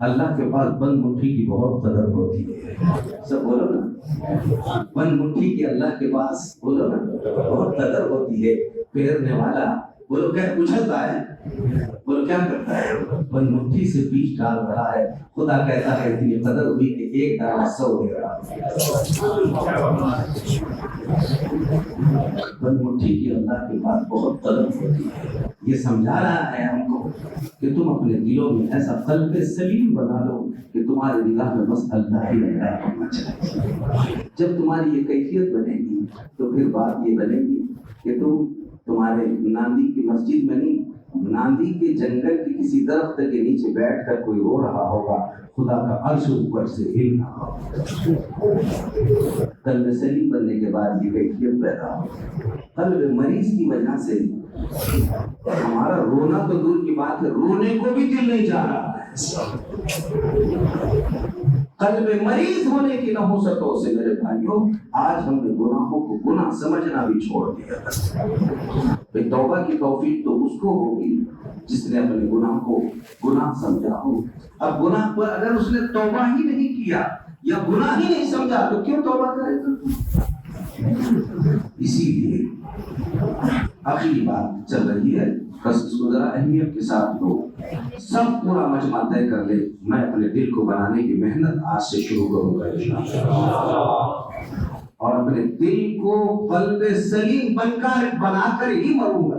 اللہ کے پاس بند مٹھی کی بہت قدر ہوتی ہے. سب بولو نا, بند مٹھی کی اللہ کے پاس بولو نا بہت قدر ہوتی ہے. پھیرنے والا بولو کیا اچھلتا ہے, بولو کیا کرتا ہے, بند مٹھی سے بیچ ڈال رہا ہے. خدا کہتا ہے اتنی قدر ہوئی کہ ایک ڈالا 100 دے رہا. بند مٹھی کی اللہ کے پاس بہت قدر ہوتی ہے. یہ سمجھا رہا ہے ہم کو کہ تم اپنے دلوں میں ایسا قلب سلیم بنا لو کہ تمہاری نگاہ میں بس اللہ ہی اللہ ہونا چاہیے. جب تمہاری یہ کیفیت بنے گی تو پھر بات یہ بنے گی کہ تمہارے ناندی کی مسجد میں نہیں, ناندی کے جنگل کے کسی درخت کے نیچے بیٹھ کر کوئی رو رہا ہوگا, خدا کا عرش اوپر سے ہل رہا ہوگا. قلب سلیم بننے کے بعد یہ کیفیت پیدا ہو. قلب مریض کی وجہ سے ہمارا رونا تو دور کی بات ہے, رونے کو بھی دل نہیں چاہ رہا ہے. قلب مریض ہونے کی نحوستوں سے میرے بھائیوں آج ہم نے گناہوں کو گناہ سمجھنا بھی چھوڑ دیا. توبہ کی توفیق تو اس کو ہوگی جس نے اپنے گناہ کو گناہ سمجھا ہو. اب گناہ پر اگر اس نے توبہ ہی نہیں کیا یا گناہ ہی نہیں سمجھا تو کیوں توبہ کرے گا؟ اسی لیے اگلی بات چل رہی ہے, بس اس کو ذرا اہمیت کے ساتھ لو. سب پورا مجمع طے کر لے, میں اپنے دل کو بنانے کی محنت آج سے شروع کروں گا انشاءاللہ, اور اپنے دل کو قلب سلیم بنا کر ہی مروں گا.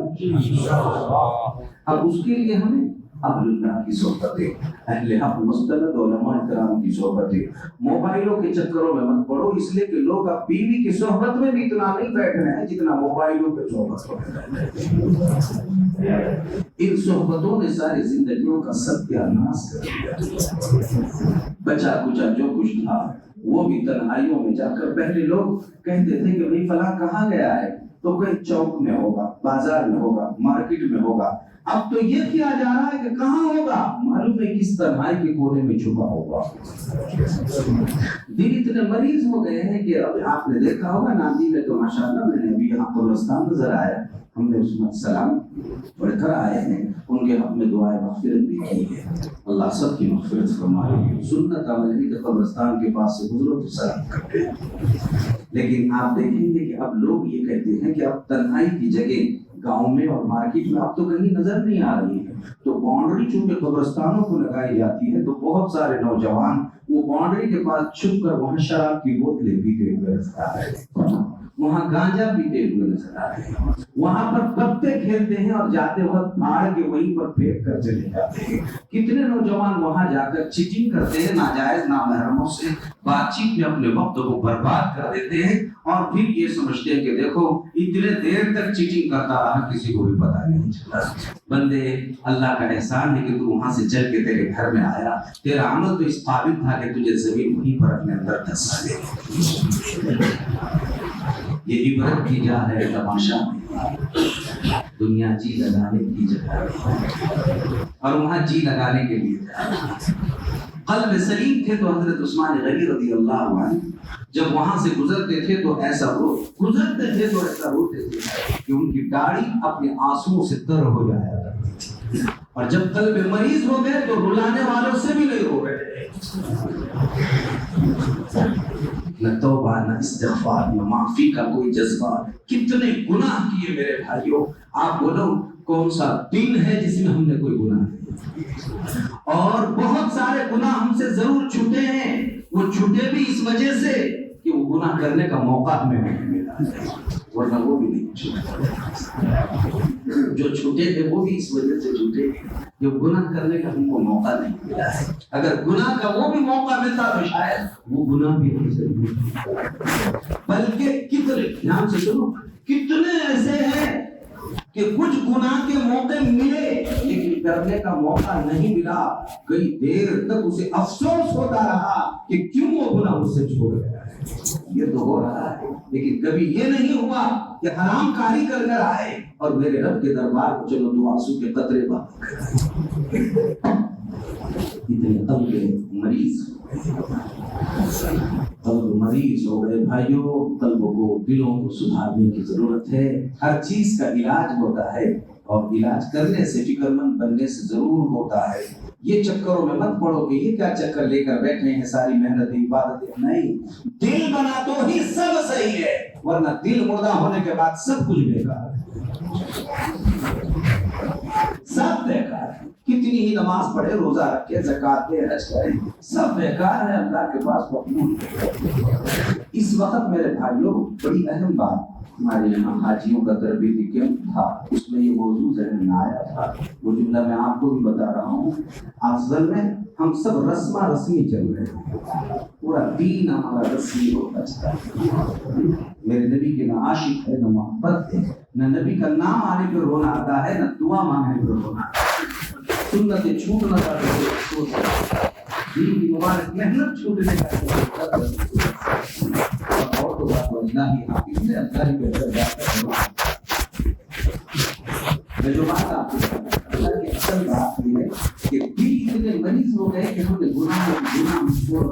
اب اس کے لیے ہمیں اہل اللہ کی صحبتیں, اہل حق مستند علماء کرام کی صحبتیں, موبائلوں کے چکروں میں مت پڑو, اس لیے کہ لوگ اب بیوی کی صحبت میں بھی اتنا نہیں بیٹھ رہے ہیں جتنا موبائلوں کے صحبت میں. ان صحبتوں نے ساری زندگیوں کا ستیاناش کر دیا. بچا کچا جو کچھ تھا وہ بھی تنہائیوں میں جا کر, پہلے لوگ کہتے تھے کہ بھئی فلاں کہاں گیا ہے, تو کہیں چوک میں ہوگا, بازار میں ہوگا, مارکیٹ میں ہوگا. اب تو یہ کیا جا رہا ہے کہ کہاں ہوگا, معلوم ہے کس تنہائی کے کونے میں چھپا ہوگا. دل اتنے مریض ہو گئے ہیں کہ اب آپ نے دیکھا ہوگا ناندی میں تو ماشاءاللہ میں نے ابھی یہاں قبرستان نظر آیا, ہم نے اس میں سلام پڑھ کر آئے ہیں, ان کے حق میں دعائیں مغفرت بھی کی ہے. اللہ سب کی مغفرت فرمائے. سنت عمل ہے کہ قبرستان کے پاس سے گزرو تو سلام کرتے ہیں. لیکن آپ دیکھیں گے کہ اب لوگ یہ کہتے ہیں کہ اب تنہائی کی جگہ گاؤں میں اور مارکیٹ میں اب تو کہیں نظر نہیں آ رہی ہے, تو باؤنڈری چونکہ قبرستانوں کو لگائی جاتی ہے تو بہت سارے نوجوان وہ باؤنڈری کے پاس چھپ کر وہاں شراب کی بوتلیں پیتے ہوئے نظر آ رہے ہیں, وہاں گانجا پیتے ہوئے نظر آ رہے ہیں, وہاں پر پتے کھیلتے ہیں اور جاتے وقت پھاڑ کے وہیں پر پھینک کر چلے جاتے ہیں. کتنے نوجوان وہاں جا کر چیٹنگ کرتے ہیں, ناجائز نامحرموں سے بات چیت میں اپنے وقت کو برباد کر دیتے ہیں, اور پھر یہ سمجھتے ہیں کہ دیکھو اتنے دیر تک چیٹنگ کرتا رہا کسی کو بھی پتہ نہیں چلا. بندے اللہ کا احسان ہے کہ تو وہاں سے چل کے تیرے گھر میں آیا, تیرا عمل تو اس قابل تھا کہ تجھے زمین وہیں پر اپنے اندر دھسا دے. یہ عبرت کی جا ہے تماشا میں, دنیا جی لگانے کی جگہ ہے اور وہاں جی لگانے کے لیے جا رہا ہے. قلب سلیم تھے تو حضرت عثمان غنی رضی اللہ عنہ جب وہاں سے گزرتے تھے تو ایسا روتے تھے کہ ان کی داڑھی اپنے آنسوؤں سے تر ہو جایا کرتی, اور جب قلب مریض ہو گئے تو رلانے والوں سے بھی نہیں رو گئے. نہ توبہ نہ استغفار نہ معافی کا کوئی جذبہ. کتنے گناہ کیے میرے بھائیوں, آپ بولو کون سا دن ہے جس میں ہم نے کوئی گناہ نہیں, اور بہت سارے گناہ ہم سے ضرور چھوٹے ہیں, وہ چھوٹے بھی اس وجہ سے کہ وہ گناہ کرنے کا موقع ہمیں نہیں ملا, ورنہ وہ بھی نہیں چھوٹے. جو چھوٹے تھے وہ بھی اس وجہ سے چھوٹے جو گناہ کرنے کا ہم کو موقع نہیں ملا ہے. اگر گناہ کا وہ بھی موقع ملتا تو شاید وہ گناہ بھی ہم سے نہیں. بلکہ کتنے دھیان سے سنو, کتنے ایسے ہیں کہ کچھ گناہ کے موقع ملے لیکن کرنے کا موقع نہیں ملا, کئی دیر تک اسے افسوس ہوتا رہا کہ کیوں وہ گناہ اس سے چھوڑ گیا ہے. یہ تو ہو رہا ہے, لیکن کبھی یہ نہیں ہوا کہ حرام کاری کر کر آئے اور میرے رب کے دربار کو چلو تو آنسو کے قطرے بہا کر. اتنے قلب مریض ہو گئے بھائیوں. قلبوں کو دلوں کو سدھارنے کی ضرورت ہے. ہر چیز کا علاج ہوتا ہے اور علاج کرنے سے فکر مند بننے سے ضرور ہوتا ہے. یہ چکروں میں مت پڑو کہ یہ کیا چکر لے کر بیٹھے ہیں، ساری محنت عبادت نہیں، دل بنا تو ہی سب صحیح ہے، ورنہ دل مردہ ہونے کے بعد سب کچھ بیکار ہے، سب بیکار ہے، کتنی ہی نماز پڑھے، روزہ رکھے، زکات دے، حج کرے، سب بیکار ہے، اللہ کے پاس مقبول ہے۔ اس وقت میرے بھائیوں بڑی اہم بات، ہمارے یہاں حاجیوں کا تربیتی کیمپ تھا، اس میں یہ موضوع ذہن میں آیا تھا، وہ جملہ میں آپ کو بھی بتا رہا ہوں۔ افضل میں ہم سب رسمہ رسمی چل رہے ہیں، پورا دین ہمارا رسمی ہوتا چلا ہے، میرے نبی کے نہ عاشق ہے، نہ محبت ہے، نہ نبی کا نام آنے پہ رونا آتا ہے، نہ دعا مانگنے پہ رونا آتا ہے، سنتیں چھوٹنا چاہتے ہیں، افسوس ہے، دین کی مبارک محنت چھوٹنے کا اور تو بات اللہ ہی حافظ ہے، اللہ ہی بہتر جاتا ہے۔ میں جو بات آپ کو اللہ کی اصل بات یہ ہے کہ دل اتنے مریض ہو گئے کہ انہوں نے گناہ چھوڑ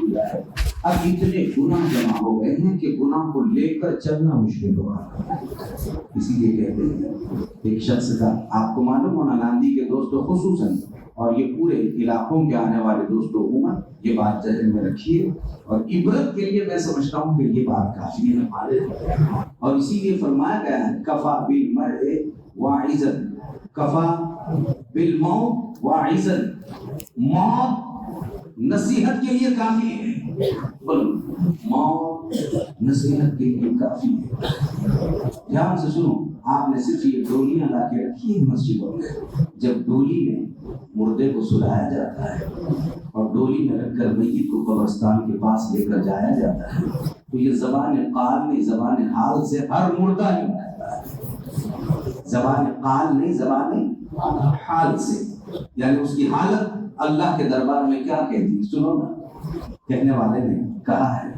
دیا ہے، اب اتنے گناہ جمع ہو گئے ہیں کہ گناہ کو لے کر چلنا مشکل ہو رہا ہے۔ اسی لیے کہتے ہیں ایک شخص کا، آپ کو معلوم ہونا ناندی کے دوستوں خصوصاً اور یہ پورے علاقوں کے آنے والے دوستوں عموماً یہ بات ذہن میں رکھیے، اور عبرت کے لیے میں سمجھتا ہوں کہ یہ بات کافی ہے ہمارے، اور اسی لیے فرمایا گیا ہے کفا بالمرء واعظا، کفا بالموت واعظا، موت نصیحت کے لیے کافی ہے، موت نصیحت کے لیے کافی ہے۔ دھیان سے سنو، آپ نے صرف یہ ڈولیاں لا کے رکھی ہیں مسجدوں میں، جب ڈولی میں مردے کو سلایا جاتا ہے اور ڈولی میں رکھ کر میت کو قبرستان کے پاس لے کر جایا جاتا ہے تو یہ زبان قال نہیں، زبان حال سے ہر مردہ نہیں کہتا ہے، زبان قال نہیں، زبان حال سے، یعنی اس کی حالت اللہ کے دربار میں کیا کہتی، سنو نا، کہنے والے نے کہا ہے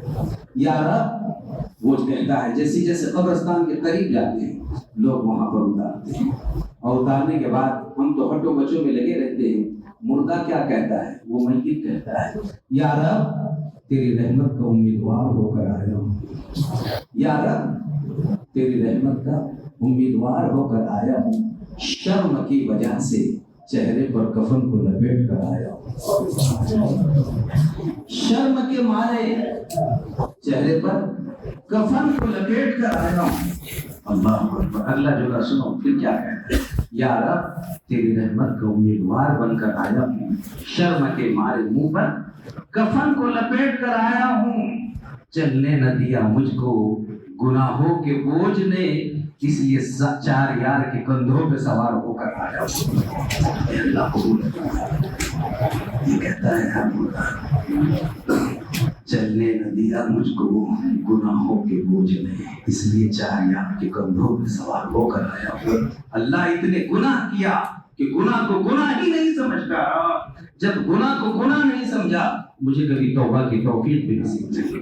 یا رب، وہ کہتا ہے جیسے جیسے قبرستان کے قریب جاتے ہیں لوگ وہاں پر اتارتے ہیں، اور اتارنے کے بعد ہم تو ہٹو بچوں میں لگے رہتے ہیں، مردہ کیا کہتا ہے، وہ میت کہتا ہے یا رب تیری رحمت کا امیدوار ہو کر آیا ہوں، یا رب تیری رحمت کا امیدوار ہو کر آیا ہوں، شرم کی وجہ سے چہرے پر کفن کو لپیٹ کر آیا ہوں، شرم کے مارے چہرے پر کفن کو لپیٹ کر آیا ہوں، اللہ اکبر، اللہ جو سنو پھر کیا کہتے ہیں، یا رب تیری رحمت کا امیدوار بن کر آیا ہوں، شرم کے مارے منہ پر کفن کو لپیٹ کر آیا ہوں، چلنے نہ دیا مجھ کو گناہوں کے بوجھ نے، اس لیے چار یار کے کندھوں پہ سوار ہو کر آیا ہوں، اللہ قبول یہ کہتا ہے ہر مردہ، چلنے نہ دیا مجھ کو گناہوں کے بوجھ نے، اس لیے چار یار کے کندھوں پہ سوار ہو کر آیا ہوں۔ اللہ اتنے گناہ کیا کہ گناہ کو گناہ ہی نہیں سمجھتا، جب گناہ کو گناہ نہیں سمجھا مجھے کبھی توبہ کی توفیق بھی نصیب نہیں،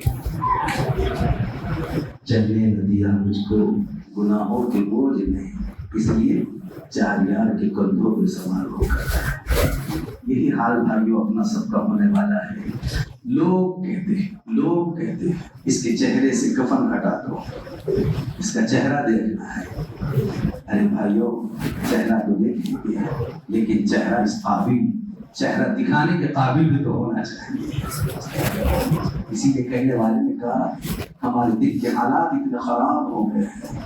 چلنے نہ دیا مجھ کو گناہوں کے بوجھ نے، اس لیے چار یار کے کندھوں پہ سوار ہو کر، یہی حال بھائیوں اپنا سب کا ہونے والا ہے۔ لوگ کہتے ہیں اس کے چہرے سے کفن ہٹا دو، اس کا چہرہ دیکھنا ہے، ارے بھائیوں چہرہ تو دیکھ لیتے ہیں لیکن چہرہ اس قابل، چہرہ دکھانے کے قابل بھی تو ہونا چاہیے، اسی لیے کہنے والے نے کہا ہمارے دل کے حالات اتنے خراب ہو گئے ہیں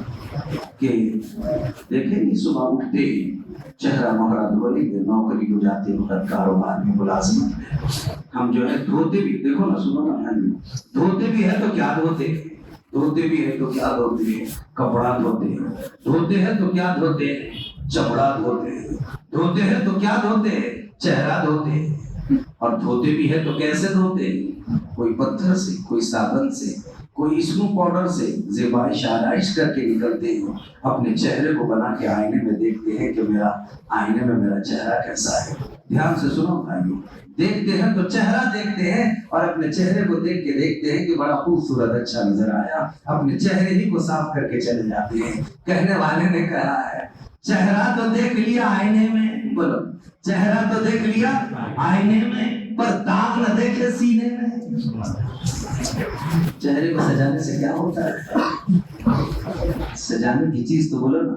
کہ دیکھیں نہیں صبح اٹھتے چہرہ مہرہ دھوئیں گے، نوکری کو جاتے وقت، کاروبار میں، ملازمت میں، ہم جو ہے دھوتے بھی، دیکھو نا سنو نا، دھوتے بھی ہے تو کیا دھوتے ہیں، دھوتے بھی ہے تو کیا دھوتے ہیں، کپڑا دھوتے ہیں، دھوتے ہیں تو کیا دھوتے ہیں، چمڑا دھوتے ہیں، دھوتے ہیں تو کیا دھوتے ہیں، چہرہ دھوتے ہیں، اور دھوتے بھی ہے تو کیسے دھوتے ہیں، کوئی پتھر سے، کوئی صابن سے، کوئی اسمو پاؤڈر سے زیبائش آرائش کر کے نکلتے ہیں، اپنے چہرے کو بنا کے آئینے میں دیکھتے ہیں کہ میرا آئینے میں میرا چہرہ کیسا ہے۔ دھیان سے سنو بھائیو، دیکھتے ہیں تو چہرہ دیکھتے ہیں اور اپنے چہرے کو دیکھ کے دیکھتے ہیں کہ بڑا خوبصورت اچھا نظر آیا، اپنے چہرے ہی کو صاف کر کے چلے جاتے ہیں۔ کہنے والے نے کہا ہے چہرہ تو دیکھ لیا آئینے میں، بولو چہرہ تو دیکھ لیا آئینے میں، پر داغ نہ دیکھے سینے میں۔ چہرے کو سجانے سے کیا ہوتا ہے؟ سجانے کی چیز تو بولو نا،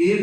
1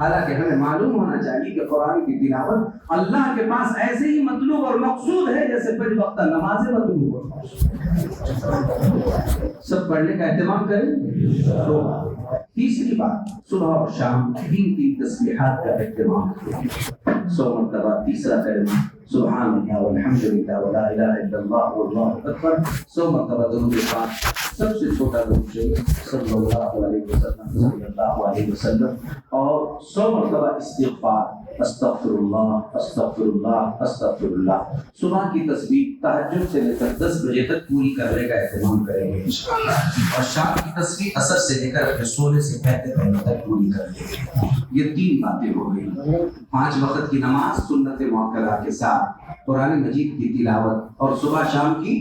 حالانکہ ہمیں معلوم ہونا چاہیے کہ قرآن کی تلاوت اللہ کے پاس ایسے ہی مطلوب اور مقصود ہے جیسے 5 وقتہ نمازیں مطلوب اور سب پڑھنے کا اہتمام کریں. تو تیسری بات، صبح اور شام 3 تسبیحات کا اہتمام کریں. 100 مرتبہ تیسرا کلمہ سبحان اللہ والحمد للہ ولا الہ الا اللہ واللہ اکبر. 100 مرتبہ درود پاک. سب سے چھوٹا درود صلی اللہ علیہ وسلم اور 100 مرتبہ استغفار، استغفر اللہ استغفر اللہ استغفر اللہ. صبح کی تسبیح تہجد سے لے کر 10 بجے تک پوری کرنے کا اہتمام کریں گے اور شام کی تسبیح عصر سے لے کر اپنے سونے سے پہلے تک پوری کر لیں گے. یہ 3 باتیں ہو گئی. 5 وقت کی نماز سنت موقرہ کے ساتھ، قرآن مجید کی تلاوت اور صبح شام کی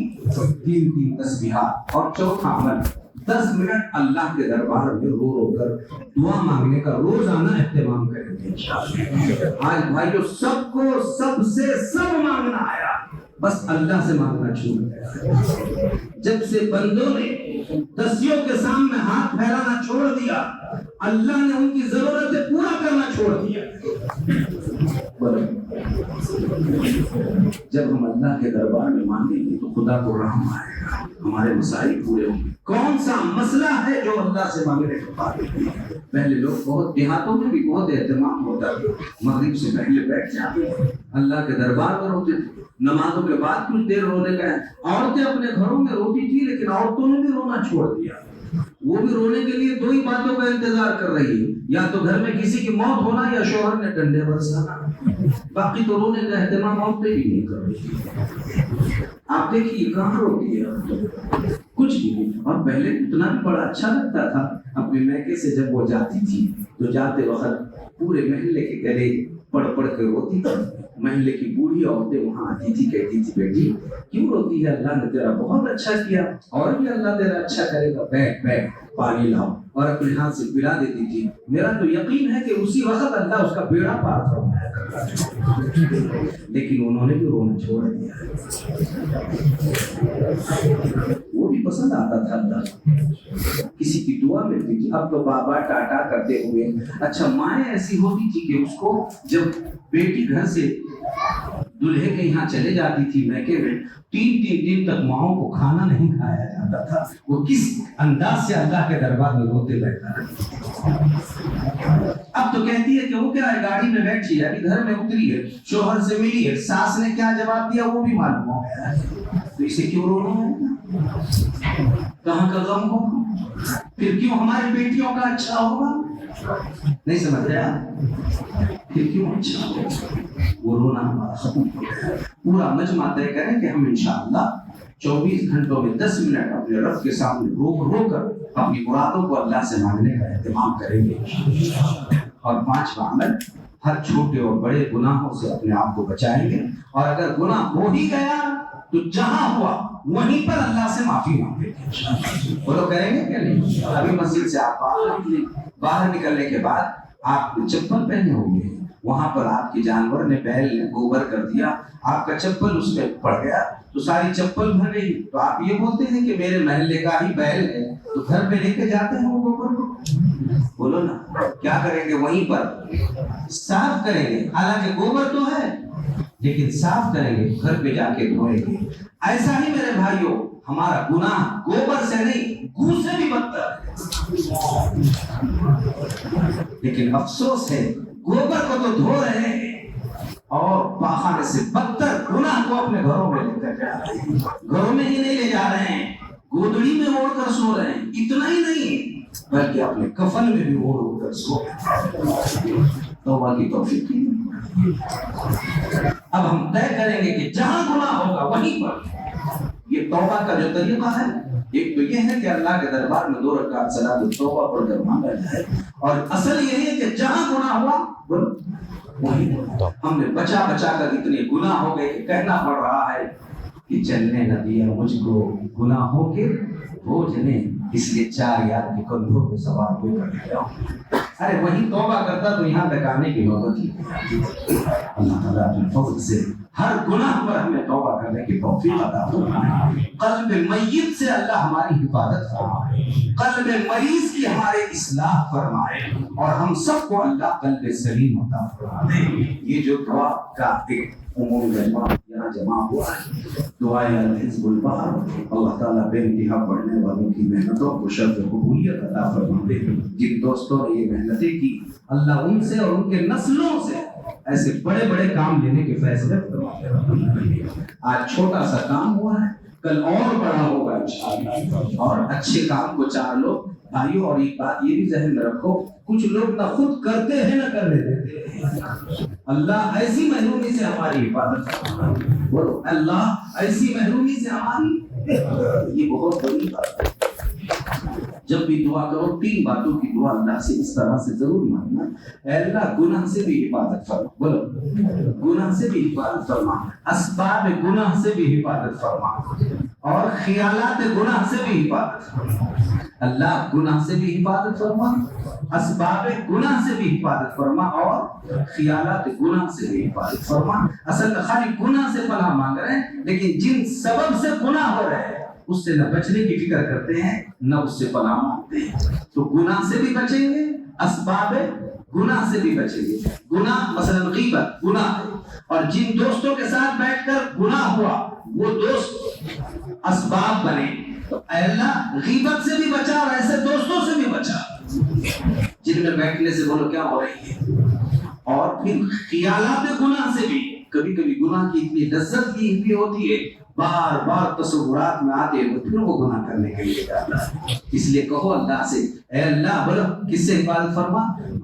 3 تسبیحات. اور چوتھا عمل 10 منٹ اللہ کے دربار میں رو رو کر دعا مانگنے کا روزانہ اہتمام کریں گے. آج بھائیو سب کو سب سے سب مانگنا آیا، بس اللہ سے مانگنا چھوڑ گیا. جب سے بندوں نے دسیوں کے سامنے ہاتھ پھیلانا چھوڑ دیا، اللہ نے ان کی ضرورتیں پورا کرنا چھوڑ دیا. جب ہم اللہ کے دربار میں مانگیں گے تو خدا کو رحم آئے گا، ہمارے مسائل پورے ہوں گے. کون سا مسئلہ ہے جو اللہ سے مانگنے کے بعد؟ پہلے لوگ بہت دیہاتوں میں بھی بہت اہتمام ہوتا تھا، مغرب سے پہلے بیٹھ جاتے اللہ کے دربار میں روتے تھے. نمازوں کے بعد کچھ دیر رونے کا ہے. عورتیں اپنے گھروں میں روتی تھی، لیکن عورتوں نے بھی رونا چھوڑ دیا. وہ بھی رونے کے لیے 2 ہی باتوں کا انتظار کر رہی ہے، یا تو گھر میں کسی کی موت ہونا یا شوہر نے ڈنڈے برسانا. باقی تو رونے کا اہتمام عورتیں بھی نہیں کر رہی. آپ دیکھیے کہاں روتی ہے، کچھ بھی نہیں. اور پہلے اتنا بھی بڑا اچھا لگتا تھا. اپنے میکے سے جب وہ جاتی تھی تو جاتے وقت پورے محلے کے گلے پڑھ پڑھ کے روتی تھی. محلے کی بوڑھی عورتیں وہاں آتی تھی، کہتی تھی بیٹی کیوں روتی ہے، اللہ نے تیرا بہت اچھا کیا اور بھی اللہ تیرا اچھا کرے گا، بیٹھ بیٹھ پانی لاؤ، اور اپنے ہاتھ سے پلا دیتی تھی. میرا تو یقین ہے کہ اسی وقت اللہ اس کا بیڑا پار فرمایا کرتا. لیکن انہوں نے بھی رونا چھوڑ دیا. وہ بھی پسند آتا تھا اللہ، کسی کی دعا ملتی تھی. اب تو بابا ٹاٹا کرتے ہوئے. اچھا مائیں ایسی ہوتی تھی کہ اس کو جب بیٹی گھر سے دلہے کے یہاں چلے جاتی تھی میکے میں، 3 دن تک ماؤں کو کھانا نہیں کھایا جاتا تھا. وہ کس انداز سے اللہ کے دربار میں روتے بیٹھا. اب تو کہتی ہے کہ وہ کیا ہے، گاڑی میں بیٹھی ہے، ابھی گھر میں اتری ہے، شوہر سے ملی ہے، ساس نے کیا جواب دیا وہ بھی معلوم ہو گیا ہے. تو اسے کیوں رونا ہے؟ کہاں کا غم ہو؟ پھر کیوں ہماری بیٹیوں کا اچھا ہوگا؟ نہیں سمجھ رہے آپ؟ پھر کیوں اچھا ہوگا؟ وہ رونا ہمارا ختم ہو گیا. پورا مجمع طے کریں کہ ہم انشاءاللہ 24 گھنٹوں میں 10 منٹ اپنے رب کے سامنے رو کر اپنی مرادوں کو اللہ سے مانگنے کا اہتمام کریں گے. اور 5واں عمل، ہر چھوٹے اور بڑے گناہوں سے اپنے آپ کو بچائیں گے. اور اگر گناہ ہو ہی گیا تو جہاں ہوا وہیں پر اللہ سے معافی مانگیں گے. وہ لوگ کریں گے کہ نہیں؟ ابھی مسجد سے آپ باہر نکلنے کے بعد آپ چپل پہنے ہوں گے، وہاں پر آپ کے جانور نے بیل نے گوبر کر دیا، آپ کا چپل اس میں پڑ گیا تو ساری چپل بھر گئی. تو آپ یہ بولتے ہیں کہ میرے محلے کا ہی بیل ہے، تو گھر میں لے کے جاتے ہیں وہ گوبر کو. بولو نا کیا کریں گے؟ وہیں پر صاف کریں گے. حالانکہ گوبر تو ہے لیکن صاف کریں گے، گھر پہ جا کے دھوئیں گے. ایسا ہی میرے بھائیوں ہمارا گناہ گوبر سے نہیں گو سے بھی بدتر ہے. لیکن افسوس ہے گوبر کو تو دھو رہے ہیں اور پاخانے سے بدتر گناہ کو اپنے گھروں میں لے کر جا رہے ہیں. گھروں میں ہی نہیں لے جا رہے ہیں، گودڑی میں اوڑھ کر سو رہے ہیں. اتنا ہی نہیں بلکہ اپنے کفن میں بھی اوڑھ کر سو رہے ہیں. توبہ کی توفیق نہیں. اب ہم طے کریں گے کہ جہاں گناہ ہوگا وہیں پر. یہ توبہ کا جو طریقہ ہے، ایک تو یہ ہے کہ اللہ کے دربار میں 2 رکعت صلاۃ التوبہ پڑھ کر مانگا جائے، اور اصل یہ ہے کہ جہاں گناہ ہوا وہیں پر. ہم نے بچا کر اتنے گناہ ہو گئے کہ کہنا پڑ رہا ہے کہ چلنے نہ دیا مجھ کو گناہوں کے بوجھ نے، اس لیے 4 یار کے کندھوں پہ سوار ہو کر گیا. ارے وہی توبہ کرتا تو یہاں تک آنے کی نوبت ہی نہیں۔ اللہ تعالیٰ اپنے فضل سے ہر گناہ پر ہمیں توبہ کرنے کی توفیق عطا فرمائے۔ قلب میت سے اللہ ہماری حفاظت فرمائے، قلب مریض کی ہمارے اصلاح فرمائے، اور ہم سب کو اللہ قلب سلیم عطا فرمائے۔ یہ جو دعا کا ایک عمومی مجمع یہاں جمع ہوا ہے، دعائے الحزب البحر، اللہ تعالیٰ بے انتہا پڑھنے والوں کی محنتوں کو شرف قبولیت عطا فرمائے۔ جن دوستوں نے یہ محنتیں کی، اللہ ان سے اور ان کے نسلوں سے ایسے بڑے بڑے کام لینے کے فیصلے فرمائے۔ آج چھوٹا سا کام ہوا ہے، کل اور بڑا ہوگا انشاءاللہ، اور اچھے کام کو چار لوگ بھائیوں، اور ایک بات یہ بھی ذہن میں رکھو، کچھ لوگ نہ خود کرتے ہیں نہ کرنے دیتے ہیں۔ اللہ ایسی محرومی سے ہماری حفاظت فرمائے، بولو اللہ ایسی محرومی سے ہماری، یہ بہت بڑی بات ہے۔ جب بھی دعا کرو تین باتوں کی دعا اللہ سے اس طرح سے ضرور مانگنا، اے اللہ گناہ سے بھی حفاظت فرما، بولو گناہ سے بھی حفاظت فرما، اسباب گناہ سے بھی حفاظت فرما، اور خیالات گناہ سے بھی حفاظت فرما۔ اللہ گناہ سے بھی حفاظت فرما، اسباب گناہ سے بھی حفاظت فرما، اور خیالات گناہ سے بھی حفاظت فرما۔ اصل خالی گناہ سے پناہ مانگ رہے ہیں، لیکن جن سبب سے گناہ ہو رہے ہیں اس سے نہ بچنے کی فکر کرتے ہیں نہ اس سے پناہ مانگتے ہیں۔ تو گناہ سے بھی بچیں گے، اسباب گناہ سے بھی بچیں گے۔ گناہ مثلا غیبت گناہ ہے، اور جن دوستوں کے ساتھ بیٹھ کر گناہ ہوا وہ دوست اسباب بنے، تو اے اللہ غیبت سے بھی بچا اور ایسے دوستوں سے بھی بچا جن میں بیٹھنے سے بولو کیا ہو رہی ہے۔ اور پھر خیالات گناہ سے بھی، کبھی کبھی گناہ کی اتنی لذت کی اتنی ہوتی ہے، بار بار تصورات میں آتے ہیں، پھر وہ گناہ کرنے کے لیے جاتا ہے۔ اس لیے کہو اللہ سے، اے اللہ بولو کس سے حفاظت فرما؟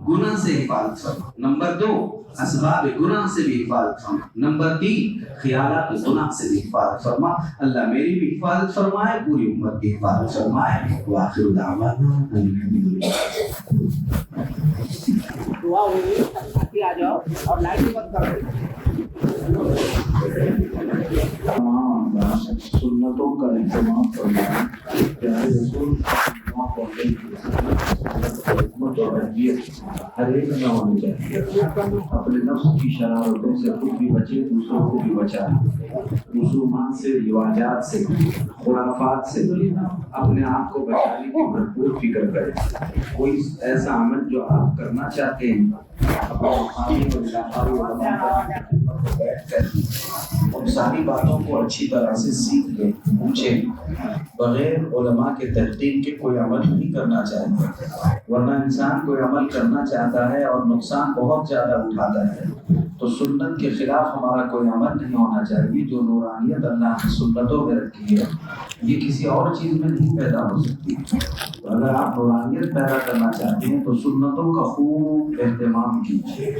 گناہ سے حفاظت فرما۔ نمبر 2 اسباب گناہ سے بھی حفاظت فرما۔ نمبر 3 خیالات گناہ سے بھی حفاظت فرما۔ اللہ میری بھی حفاظت فرمائے، پوری امت کی حفاظت فرمائے۔ وآخر دعوانا الحمدللہ۔ دعا ہوئی آ جاؤ اور لائٹ بند کر دو۔ تمام سنتوں کا اہتمام کرنا، پیارے رسول حکمت اور اہمیت ہر ایک نہ ہونی چاہیے۔ اپنے نفس کی شرارتوں سے خود بھی بچے، دوسروں کو بھی بچائے۔ رسومات سے، رواجات سے، خرافات سے اپنے آپ کو بچانے کی بھرپور فکر کریں۔ کوئی ایسا عمل جو آپ کرنا چاہتے ہیں، اپنے مقامی اور علاقائی علماء پر بیٹھ کر ان ساری باتوں کو اچھی طرح سے سیکھ لیں، پوچھیں۔ بغیر علماء کے تحقیق کے کوئی عمل نہیں کرنا چاہتے، ورنہ انسان کوئی عمل کرنا چاہتا ہے اور نقصان بہت زیادہ اٹھاتا ہے۔ تو سنت کے خلاف ہمارا کوئی عمل نہیں ہونا چاہیے۔ جو نورانیت اللہ کی سنتوں میں رکھی ہے، یہ کسی اور چیز میں نہیں پیدا ہو سکتی۔ تو اگر آپ نورانیت پیدا کرنا چاہتے ہیں تو سنتوں کا خوب اہتمام کیجیے۔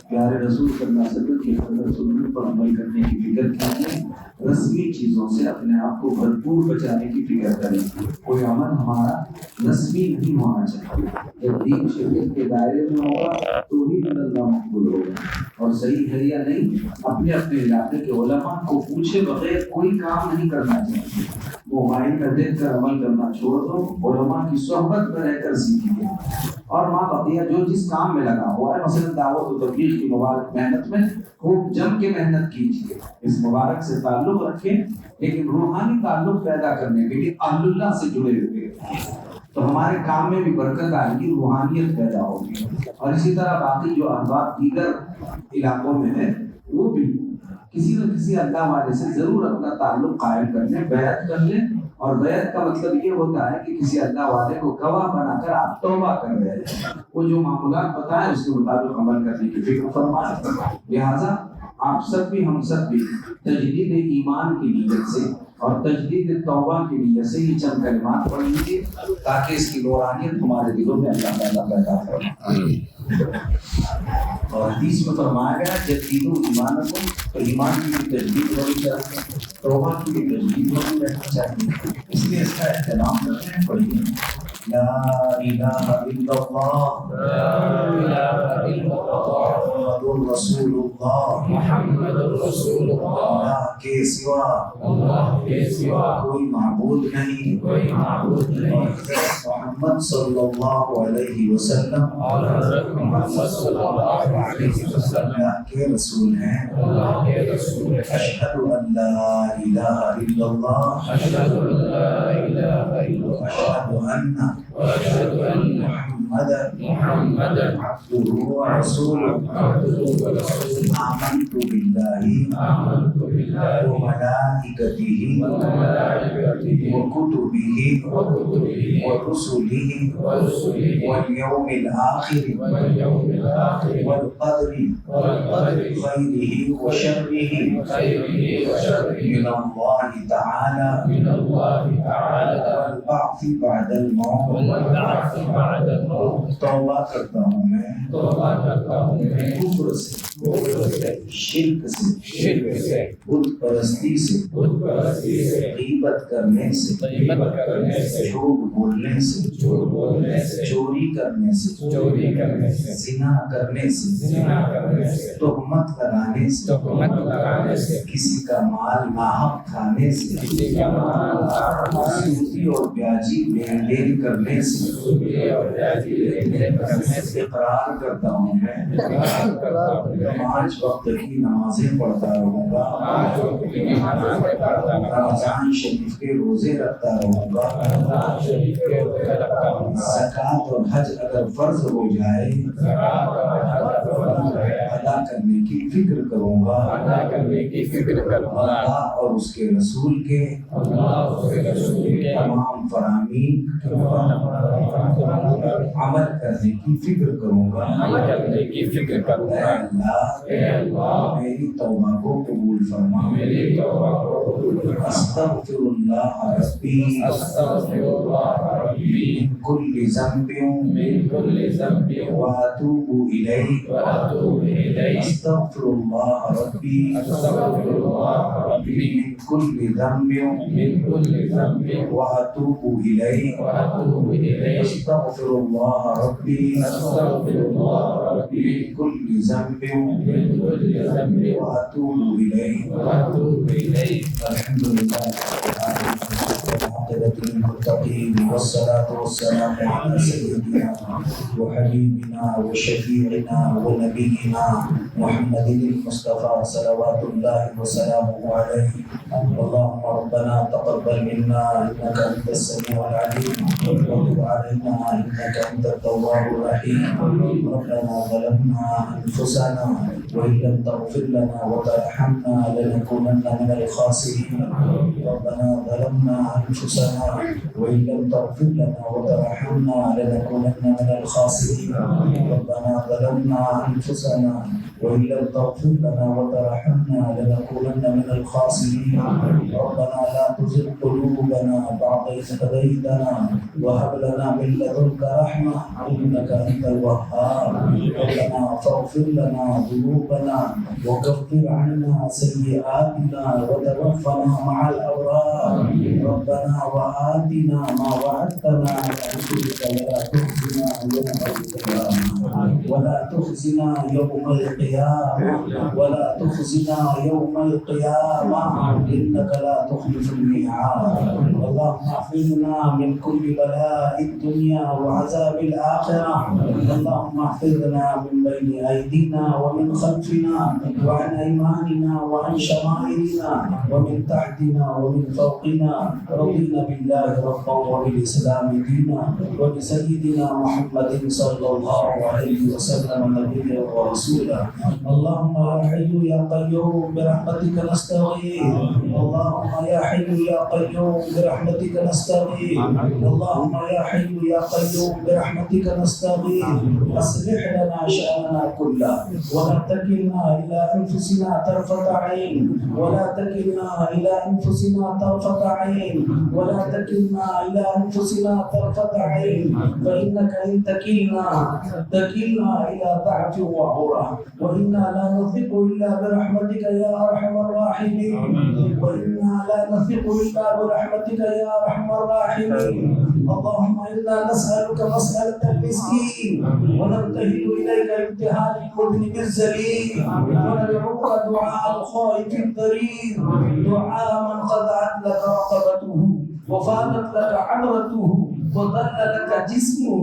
پیارے رسول صلی اللہ علیہ وسلم کی سنت پر عمل کرنے کی فکر کیجیے۔ رسمی چیزوں سے اپنے آپ کو بھرپور بچانے کی فکر کریں۔ کوئی عمل ہمارا رسمی نہیں ہونا چاہیے۔ جب دین شریعت کے دائرے میں ہوگا تو ہی اللہ مقبول ہوگا، اور صحیح ہے یا نہیں اپنے اپنے علاقے کے علماء کو پوچھے بغیر کوئی کام نہیں کرنا چاہیے۔ موبائل پر دیکھ کر عمل کرنا چھوڑ دو، علماء کی صحبت میں رہ کر سیکھیے۔ اور ماں بقیہ جو جس کام میں لگا ہوا ہے، مثلا دعوت و تبلیغ کی مبارک محنت میں خوب جم کے محنت کیجیے، اس مبارک سے تعلق رکھیں، لیکن روحانی تعلق پیدا کرنے کے لیے اہل اللہ سے جڑے ہوئے، تو ہمارے کام میں بھی برکت آئے گی، روحانیت پیدا ہوگی۔ اور اسی طرح باقی جو احباب دیگر علاقوں میں ہے، وہ بھی کسی نہ کسی اللہ والے سے ضرور اپنا تعلق قائم کر لیں، بیعت کر لیں۔ اور بیعت کا مطلب یہ ہوتا ہے کہ کسی اللہ والے کو گواہ بنا کر آپ توبہ کر رہے ہیں، وہ جو معمولات بتائیں اس کے مطابق عمل کرنے کی فکر فرمائیں۔ لہٰذا آپ سب بھی، ہم سب بھی تجدید ایمان کی نیت سے اور تجدید توبہ کی نیت سے یہ چند کلمات پڑھ لیجیے، تاکہ اس کی نورانیت ہمارے دلوں میں اللہ تعالیٰ پیدا فرمائے۔ اور حدیث میں فرمایا گیا جدیدوا ایمانکم، تو ایمان کی بھی تجدید ہونی چاہیے، توبہ کی بھی تجدید ہونی چاہیے، اس لیے اس کا اہتمام کرتے ہیں۔ پڑھیے لا الہ الا اللہ محمد رسول اللہ اللہ کے سوا کوئی معبود نہیں محمد صلی اللہ علیہ وسلم اللہ کے رسول ہیں اشہد ان لا الہ الا اللہ اشہد ان محمد عبدہ ورسولہ آمنت باللہ وملائکتہ وکتبہ ورسلہ والیوم الآخر والقدر خیرہ وشرہ من اللہ تعالی والبعث بعد الموت توبہ کرتا ہوں میں کفر سے شرک سے بت پرستی سے غیبت کرنے سے جھوٹ بولنے سے چوری کرنے سے زنا کرنے سے تہمت لگانے سے کسی کا مال ناحق کھانے سے سودی اور بیاجی لین دین کرنے سے اقرار کرتا ہوں میں 5 وقت کی نمازیں پڑھتا رہوں گا رمضان شریف کے روزے رکھتا رہوں گا زکوٰۃ اور حج اگر فرض ہو جائے ادا کرنے کی فکر کروں گا اللہ اور اس کے رسول کے تمام فرامین عمل کرنے کی فکر کروں گا اے اللہ میری توبہ کو قبول فرما استغفر اللہ ربی من کل ذنب واتوب الیہ استغفر اللہ ربی من کل ذنب واتوب الیہ استغفر اللہ ربی من کل ذنب واتوب الیہ الحمد للہ للمتقين والصلاة والسلام على سيدنا وحبيبنا وشفيعنا ونبينا محمد المصطفى صلوات الله وسلامه عليه اللهم ربنا تقبل منا إنك أنت السميع العليم وتب علينا إنك أنت التواب الرحيم ربنا ظلمنا أنفسنا وإن لم تغفر لنا وترحمنا لنكونن من الخاسرين ربنا ظلمنا أنفسنا وإن لم تغفر لنا وترحمنا لنكونن من الخاسرين ربنا ظلمنا أنفسنا وإن لم تغفر لنا وترحمنا لنكونن من الخاسرين ربنا لا تزغ قلوبنا بعد إذ هديتنا وهب لنا من لدنك رحمة إنك أنت الوهاب ربنا فاغفر لنا ذنوبنا وكفر عنا سيئاتنا وتوفنا مع الأبرار ربنا وآتنا ما وعدتنا على رسلك ولا تخزنا يوم القيامة ولا تخزنا يوم القيامة إنك لا تخلف الميعاد اللهم احفظنا من كل بلاء الدنيا وعذاب الآخرة اللهم احفظنا من بين أيدينا ومن خلفنا وعن أيماننا وعن شمائلنا ومن تحتنا ومن فوقنا رضينا بالله ربا وبالإسلام دينا وبسيدنا محمد صلى الله عليه وسلم نبيا ورسولا اللهم يا حي يا قيوم برحمتك نستغيث اللهم يا حي يا قيوم برحمتك نستغيث اللهم يا حي يا قيوم برحمتك نستغيث أصلح لنا شأننا كله ولا تكلنا إلى أنفسنا طرفة عين ولا تكلنا إلى أنفسنا طرفة عين ولا تكلنا إلى أنفسنا طرفة عين فإنك إن تكلنا إلى ضعف وعورة وإنا لا نثق إلا برحمتك يا أرحم الراحمين وإنا لا لا نثق إلا برحمتك يا أرحم الراحمين. اللهم إنا نسألك مسألة المسكين ونبتهل إليك ابتهال المذنب الذليل وندعوك دعاء الخائف الضرير دعاء من خضعت لك رقبته وفاضت لك عمرته وضل لك جسمه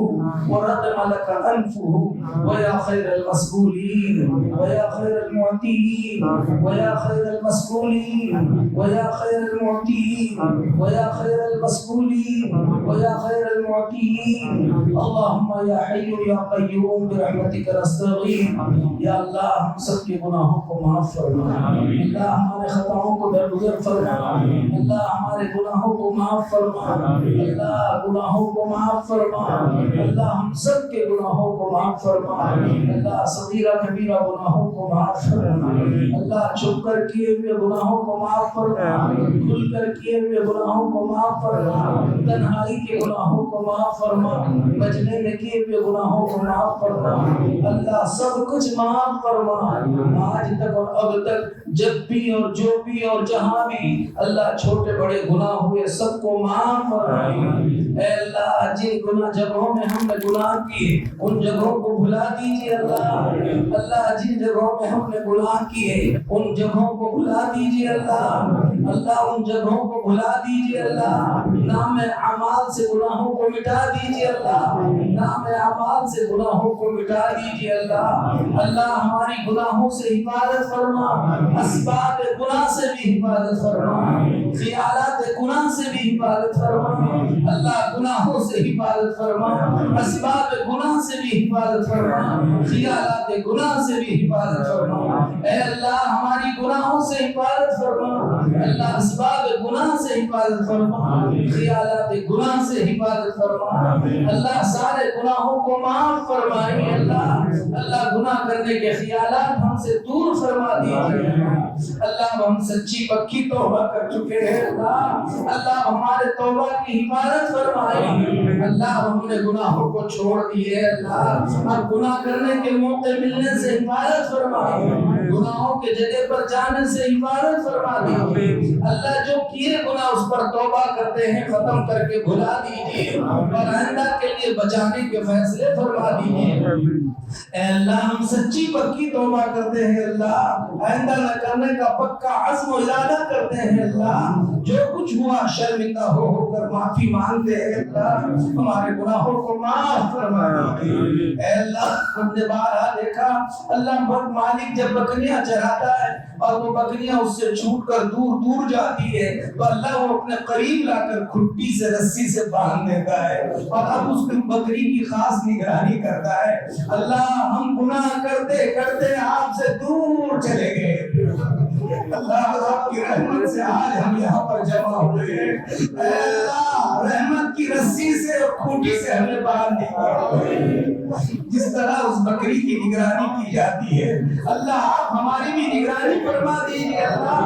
وردم لك أنفه ويا خير المسؤولين ويا خير المعطيين ويا خير المسؤولين ويا خير المعطيين ويا خير المسؤولين ويا خير المعطيين. اللهم يا حي يا قيوم برحمتك نستغيث. یا اللہ ہم سب کے گناہوں کو معاف فرما. اللہ ہمارے خطاؤں کو درگزر فرما. اللہ ہمارے گناہوں کو معاف فرما. اللہ گناہوں کو معاف فرما. اللہ ہم سب کے گناہوں کو معاف فرما. اللہ صغیرہ کبیرہ گناہوں کو معاف فرما. اللہ چھپ کر کیے ہوئے گناہوں کو معاف فرما. کھل کر کیے ہوئے گناہوں کو معاف فرما. تنہائی کے گناہوں کو معاف فرما. بجنے میں کیے ہوئے گناہوں کو معاف فرما. اللہ سب کچھ معاف فرما. آج تک اور اب تک جب بھی اور جو بھی اور جہاں بھی اللہ چھوٹے بڑے گناہ ہوئے سب کو معاف فرمائے. اے اللہ جن گناہ جگہوں میں ہم نے گناہ کیے ان جگہوں کو بھلا دیجیے. اللہ اللہ جن جگہوں میں ہم نے گناہ کیے ان جگہوں کو بھلا دیجیے. اللہ اللہ ان جگہوں کو بھلا دیجیے. اللہ نام اعمال سے گناہوں کو مٹا دیجیے. اللہ نام اعمال سے گناہوں کو مٹا دیجیے. اللہ اللہ ہماری گناہوں سے حفاظت فرما. اسباب گناہ سے بھی حفاظت فرما. خیالات گناہ سے بھی حفاظت فرما. اللہ گناہوں سے حفاظت فرما. اسباب گناہ سے بھی حفاظت فرما. خیالات گناہ سے بھی حفاظت فرما. اے اللہ ہماری گناہوں سے حفاظت فرما. اللہ اسباب گناہ سے حفاظت فرما. خیالات گناہ سے حفاظت فرما. اللہ سارے گناہوں کو معاف فرمائے. اللہ اللہ گناہ کرنے کے خیالات ہم سے دور فرما دیجیے. اللہ ہم سچی پکی توبہ کر چکے ہیں. اللہ اللہ ہمارے توبہ کی حفاظت فرمائے. اللہ ہم نے گناہوں کو چھوڑ دیے. اللہ اب گناہ کرنے کے موقع ملنے سے حفاظت فرمائے. گناہوں کے جگہ پر جانے سے حفاظت فرما دیجیے. اللہ جو کیے گناہ اس پر توبہ کرتے ہیں ختم کر کے بھلا دیجیے اور آئندہ کے لیے بچانے کے فیصلے فرما دیجیے. اے اللہ ہم سچی پکی توبہ کرتے ہیں. اللہ آئندہ نہ کرنے کا پکا عزم و ارادہ کرتے ہیں. اللہ جو کچھ ہوا شرمندہ ہو کر معافی مانگتے ہیں. اللہ ہمارے گناہوں کو معاف فرما دیجیے. اے اللہ ہم نے بارہا دیکھا اللہ مالک جب بکریاں چراتا ہے اور وہ بکریاں اس سے چھوٹ کر دور دور جاتی ہے تو اللہ وہ اپنے قریب لا کر کھٹی سے رسی سے باندھ دیتا ہے اور اب اس بکری کی خاص نگرانی کرتا ہے. اللہ ہم گناہ کرتے کرتے آپ سے دور چلے گئے. اللہ آپ کی رحمت سے آج ہم یہاں پر جمع ہوئے ہیں. اے اللہ رحمت کی رسی سے اور کھوٹی سے ہمیں باندھ دیا. جس طرح اس بکری کی نگرانی کی جاتی ہے اللہ آپ ہماری بھی نگرانی فرما دیجیے. اللہ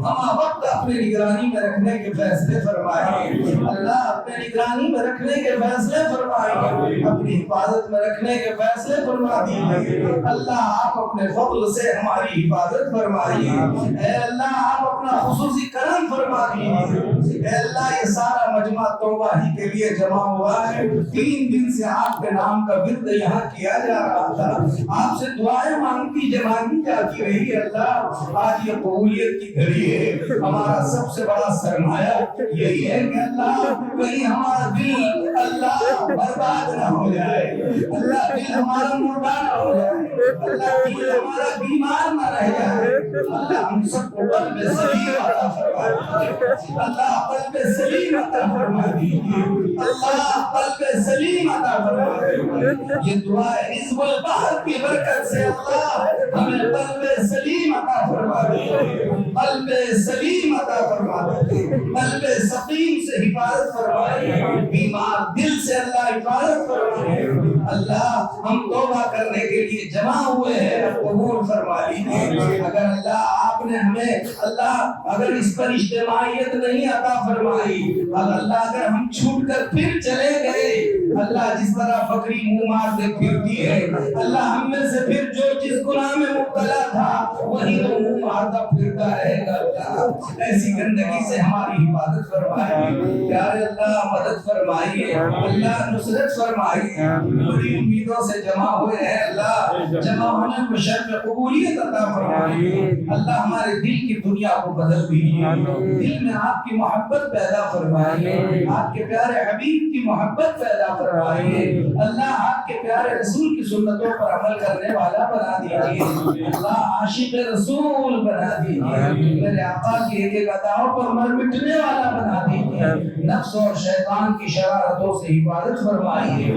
ہم وقت اپنے نگرانی میں رکھنے کے فیصلے فرمائیں. اللہ اپنے نگرانی میں رکھنے کے فیصلے فرمائیں. اپنی حفاظت میں رکھنے کے فیصلے فرما دیجیے. اللہ آپ اپنے فضل سے ہماری حفاظت فرمائیے. اے اللہ آپ اپنا خصوصی کرم فرما دیجیے. اے اللہ یہ سارا مجمع توبہ ہی کے لیے جمع ہوا ہے. 3 دن سے آپ کے نام کا ورد یہاں کیا جا رہا تھا. آپ سے دعائیں مانگی جاتی رہی. اللہ آج یہ قبولیت کی گھڑی ہے. ہمارا سب سے بڑا سرمایہ یہی ہے کہ اللہ کہیں ہمارا دل اللہ برباد نہ ہو جائے. اللہ دل ہمارا مردہ نہ ہو جائے. اللہ دل ہمارا بیمار نہ رہ جائے. اللہ ہم سب کو قلب سلیم عطا فرما دیجیے. اللہ قلب سلیم عطا فرما دیجیے. اللہ قلب سلیم عطا فرما دیجیے. یہ دعا ہے حزب البحر کی برکت سے اللہ ہمیں قلب سلیم عطا فرما دیجیے. قلب سلیم عطا فرما دیجیے. قلب سقیم سے حفاظت فرمائیے. بیمار دل سے اللہ حفاظت فرمائے. اللہ ہم توبہ کرنے کے لیے جمع ہوئے ہیں، قبول فرما لیجیے۔ اگر اللہ آپ نے ہمیں اللہ اگر اس پر اجتماعیت نہیں عطا فرمائی، اللہ اگر ہم چھوٹ کر پھر چلے گئے، اللہ جس طرح بکری منہ مارتے پھرتی ہے، اللہ ہم میں سے پھر جو جس گناہ میں مبتلا تھا وہی تو منہ مارتا پھرتا رہے گا۔ اللہ ایسی گندگی سے ہماری حفاظت فرمائیے، پیارے اللہ مدد فرمائیے، اللہ نصرت فرمائیے۔ بڑی امیدوں سے جمع ہوئے ہیں، اللہ جمع ہونے کو شرف قبولیت عطا فرمائیے۔ اللہ ہمارے دل کی دنیا کو بدل دیجیے، دل میں آپ کی محبت پیدا فرمائیے، آپ کے پیارے حبیب کی محبت پیدا فرمائیے، اللہ آپ کے پیارے رسول کی سنتوں پر عمل کرنے والا بنا دیجیے، اللہ عاشق رسول بنا دیجیے، میرے آقا کی ایک ایک اداؤں پر مر مٹنے والا بنا دیجیے، نفس اور شیطان کی شرارتوں سے حفاظت فرمائیے۔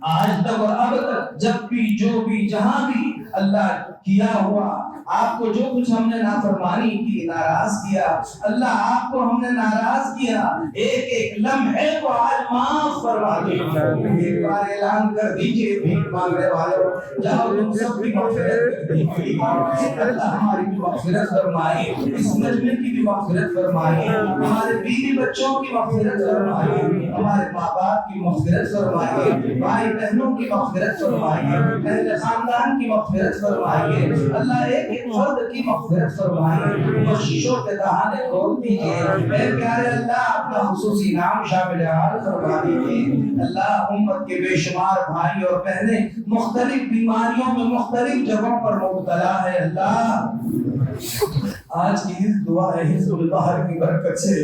آج تک اور اب تک جب بھی جو بھی جہاں بھی اللہ کیا ہوا، آپ کو جو کچھ ہم نے نافرمانی کی، ناراض کیا، اللہ آپ کو ہم نے ناراض کیا، ایک ایک لمحے کو آج معاف فرما دیجیے۔ ایک بار اعلان کر دیجیے بھیک مانگنے والوں، جاؤ تم سب کی مغفرت کر دیجیے، اللہ ہماری بھی مغفرت فرمائے، اس مجمع کی بھی مغفرت فرمائے، ہمارے بیوی بچوں کی مغفرت فرمائے، ہمارے ماں باپ کی مغفرت فرمائے، بھائی بہنوں کی مغفرت فرمائے، اہل خاندان کی مغفرت فرمائیے، اللہ ایک ایک فرد کی مغفرت فرمائیے، بخششوں کے دہانے کھول دیجیے، اے پیارے اللہ اپنا خصوصی نام شامل حال فرما دیجیے۔ اللہ امت کے بے شمار بھائی اور بہنیں مختلف بیماریوں میں مختلف جگہوں پر مبتلا ہے، اللہ آج کی اس دعا حزب البحر کی برکت سے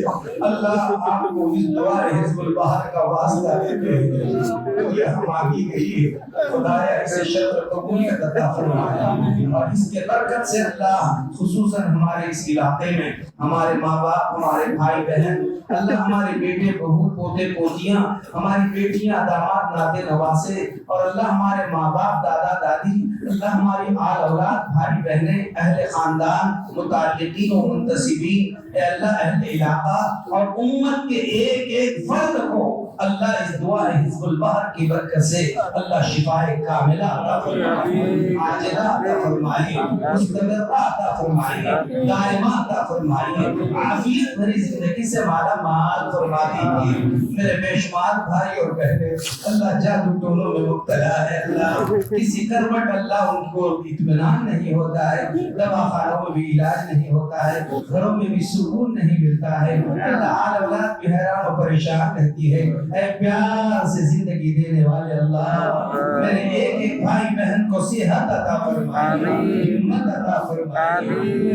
اللہ آپ کو اس دعا حزب البحر کا واسطہ دیتے ہیں، یہ ہماری گئی خدایا اسے شکر قبولیت عطا فرمایا، اور اس کے برکت سے اللہ خصوصاً ہمارے اس علاقے میں ہمارے ماں باپ، ہمارے بھائی بہن، اللہ ہمارے بیٹے بہو پوتے پوتیاں، ہماری بیٹیاں داماد ناتے نواسے، اور اللہ ہمارے ماں باپ دادا دادی، اللہ ہماری آل اولاد بھائی بہنیں اہل خاندان متعلقین و منتسبین، اے اللہ اہل علاقہ اور امت کے ایک ایک فرد کو اللہ اس دعا حزب البحر کی برکت سے اللہ شفائے کاملہ عطا فرمائے، عاجلہ عطا فرمائے، مستمرہ عطا فرمائے، دائمہ عطا فرمائے، عافیت بھری زندگی سے مالا مال فرما دیجیے۔ میرے بے شمار بھائی اور بہنیں اللہ جادو ٹونوں میں مبتلا ہے، اللہ کسی کروٹ اللہ ان کو اطمینان نہیں ہوتا ہے، دوا خانوں میں بھی علاج نہیں ہوتا ہے، گھروں میں بھی سکون نہیں ملتا ہے، اللہ آل اولاد بھی حیران و پریشان رہتی ہے، اے پیار سے زندگی دینے والے اللہ میرے ایک ایک بھائی بہن کو صحت عطا فرمائے، ہمت عطا فرمائے،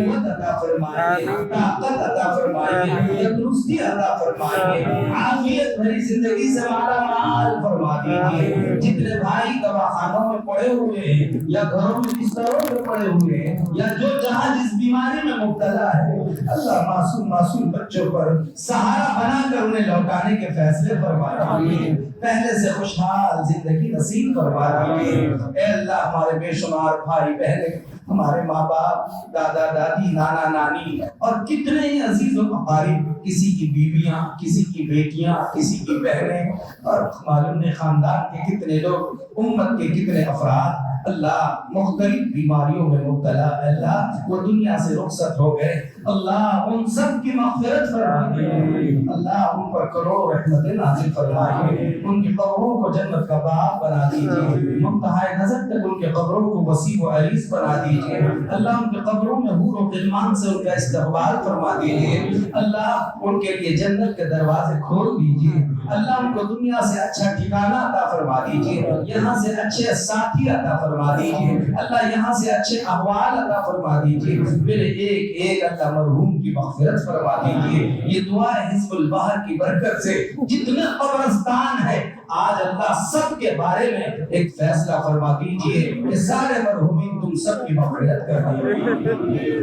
قوت عطا فرمائے، طاقت عطا فرمائے، تندرستی عطا فرمائے، عافیت بھری زندگی سے مالا مال فرما دیجیے۔ جتنے بھائی دواخانوں میں پڑے ہوئے ہیں یا گھروں میں بستروں میں پڑے ہوئے ہیں یا جو جہاں جس بیماری میں مبتلا ہے، اللہ معصوم بچوں پر سہارا بنا کر انہیں لوٹانے کے فیصلے فرما دیجیے، پہلے سے خوشحال زندگی نصیب فرما دیجیے۔ اے اللہ ہمارے بے شمار بھائی بہنیں، ہمارے ماں باپ، دادا دادی، نانا نانی اور کتنے ہی عزیز و اقارب، کسی کی بیویاں، کسی کی بیٹیاں، کسی کی بہنیں، اور معلوم نے خاندان کے کتنے لوگ، امت کے کتنے افراد اللہ مختلف بیماریوں میں مبتلا، اللہ وہ دنیا سے رخصت ہو گئے، اللہ ان سب کی مغفرت فرمائیے، اللہ ان پر کروڑ رحمتیں نازل فرمائیے، ان کی قبروں کو جنت کا باغ بنا دیجیے، منتہائے نظر تک ان کے قبروں کو وسیع و عریض بنا دیجیے، اللہ ان کے قبروں میں حور و غلمان سے ان کا استقبال فرما دیجیے، اللہ ان کے لیے جنت کے دروازے کھول دیجیے، اللہ ان کو دنیا سے اچھا ٹھکانہ عطا فرما دیجیے، یہاں سے اچھے ساتھی عطا فرما دیجیے، اللہ یہاں سے اچھے احوال عطا فرما دیجیے، میرے ایک ایک اللہ مرحوم کی مغفرت فرما دیجیے۔ یہ دعا ہے حزب البحر کی برکت سے جتنے قبرستان ہے آج اللہ سب کے بارے میں ایک فیصلہ فرما دیجیے کہ سارے مرحومین تم سب کی مغفرت کر دیجیے۔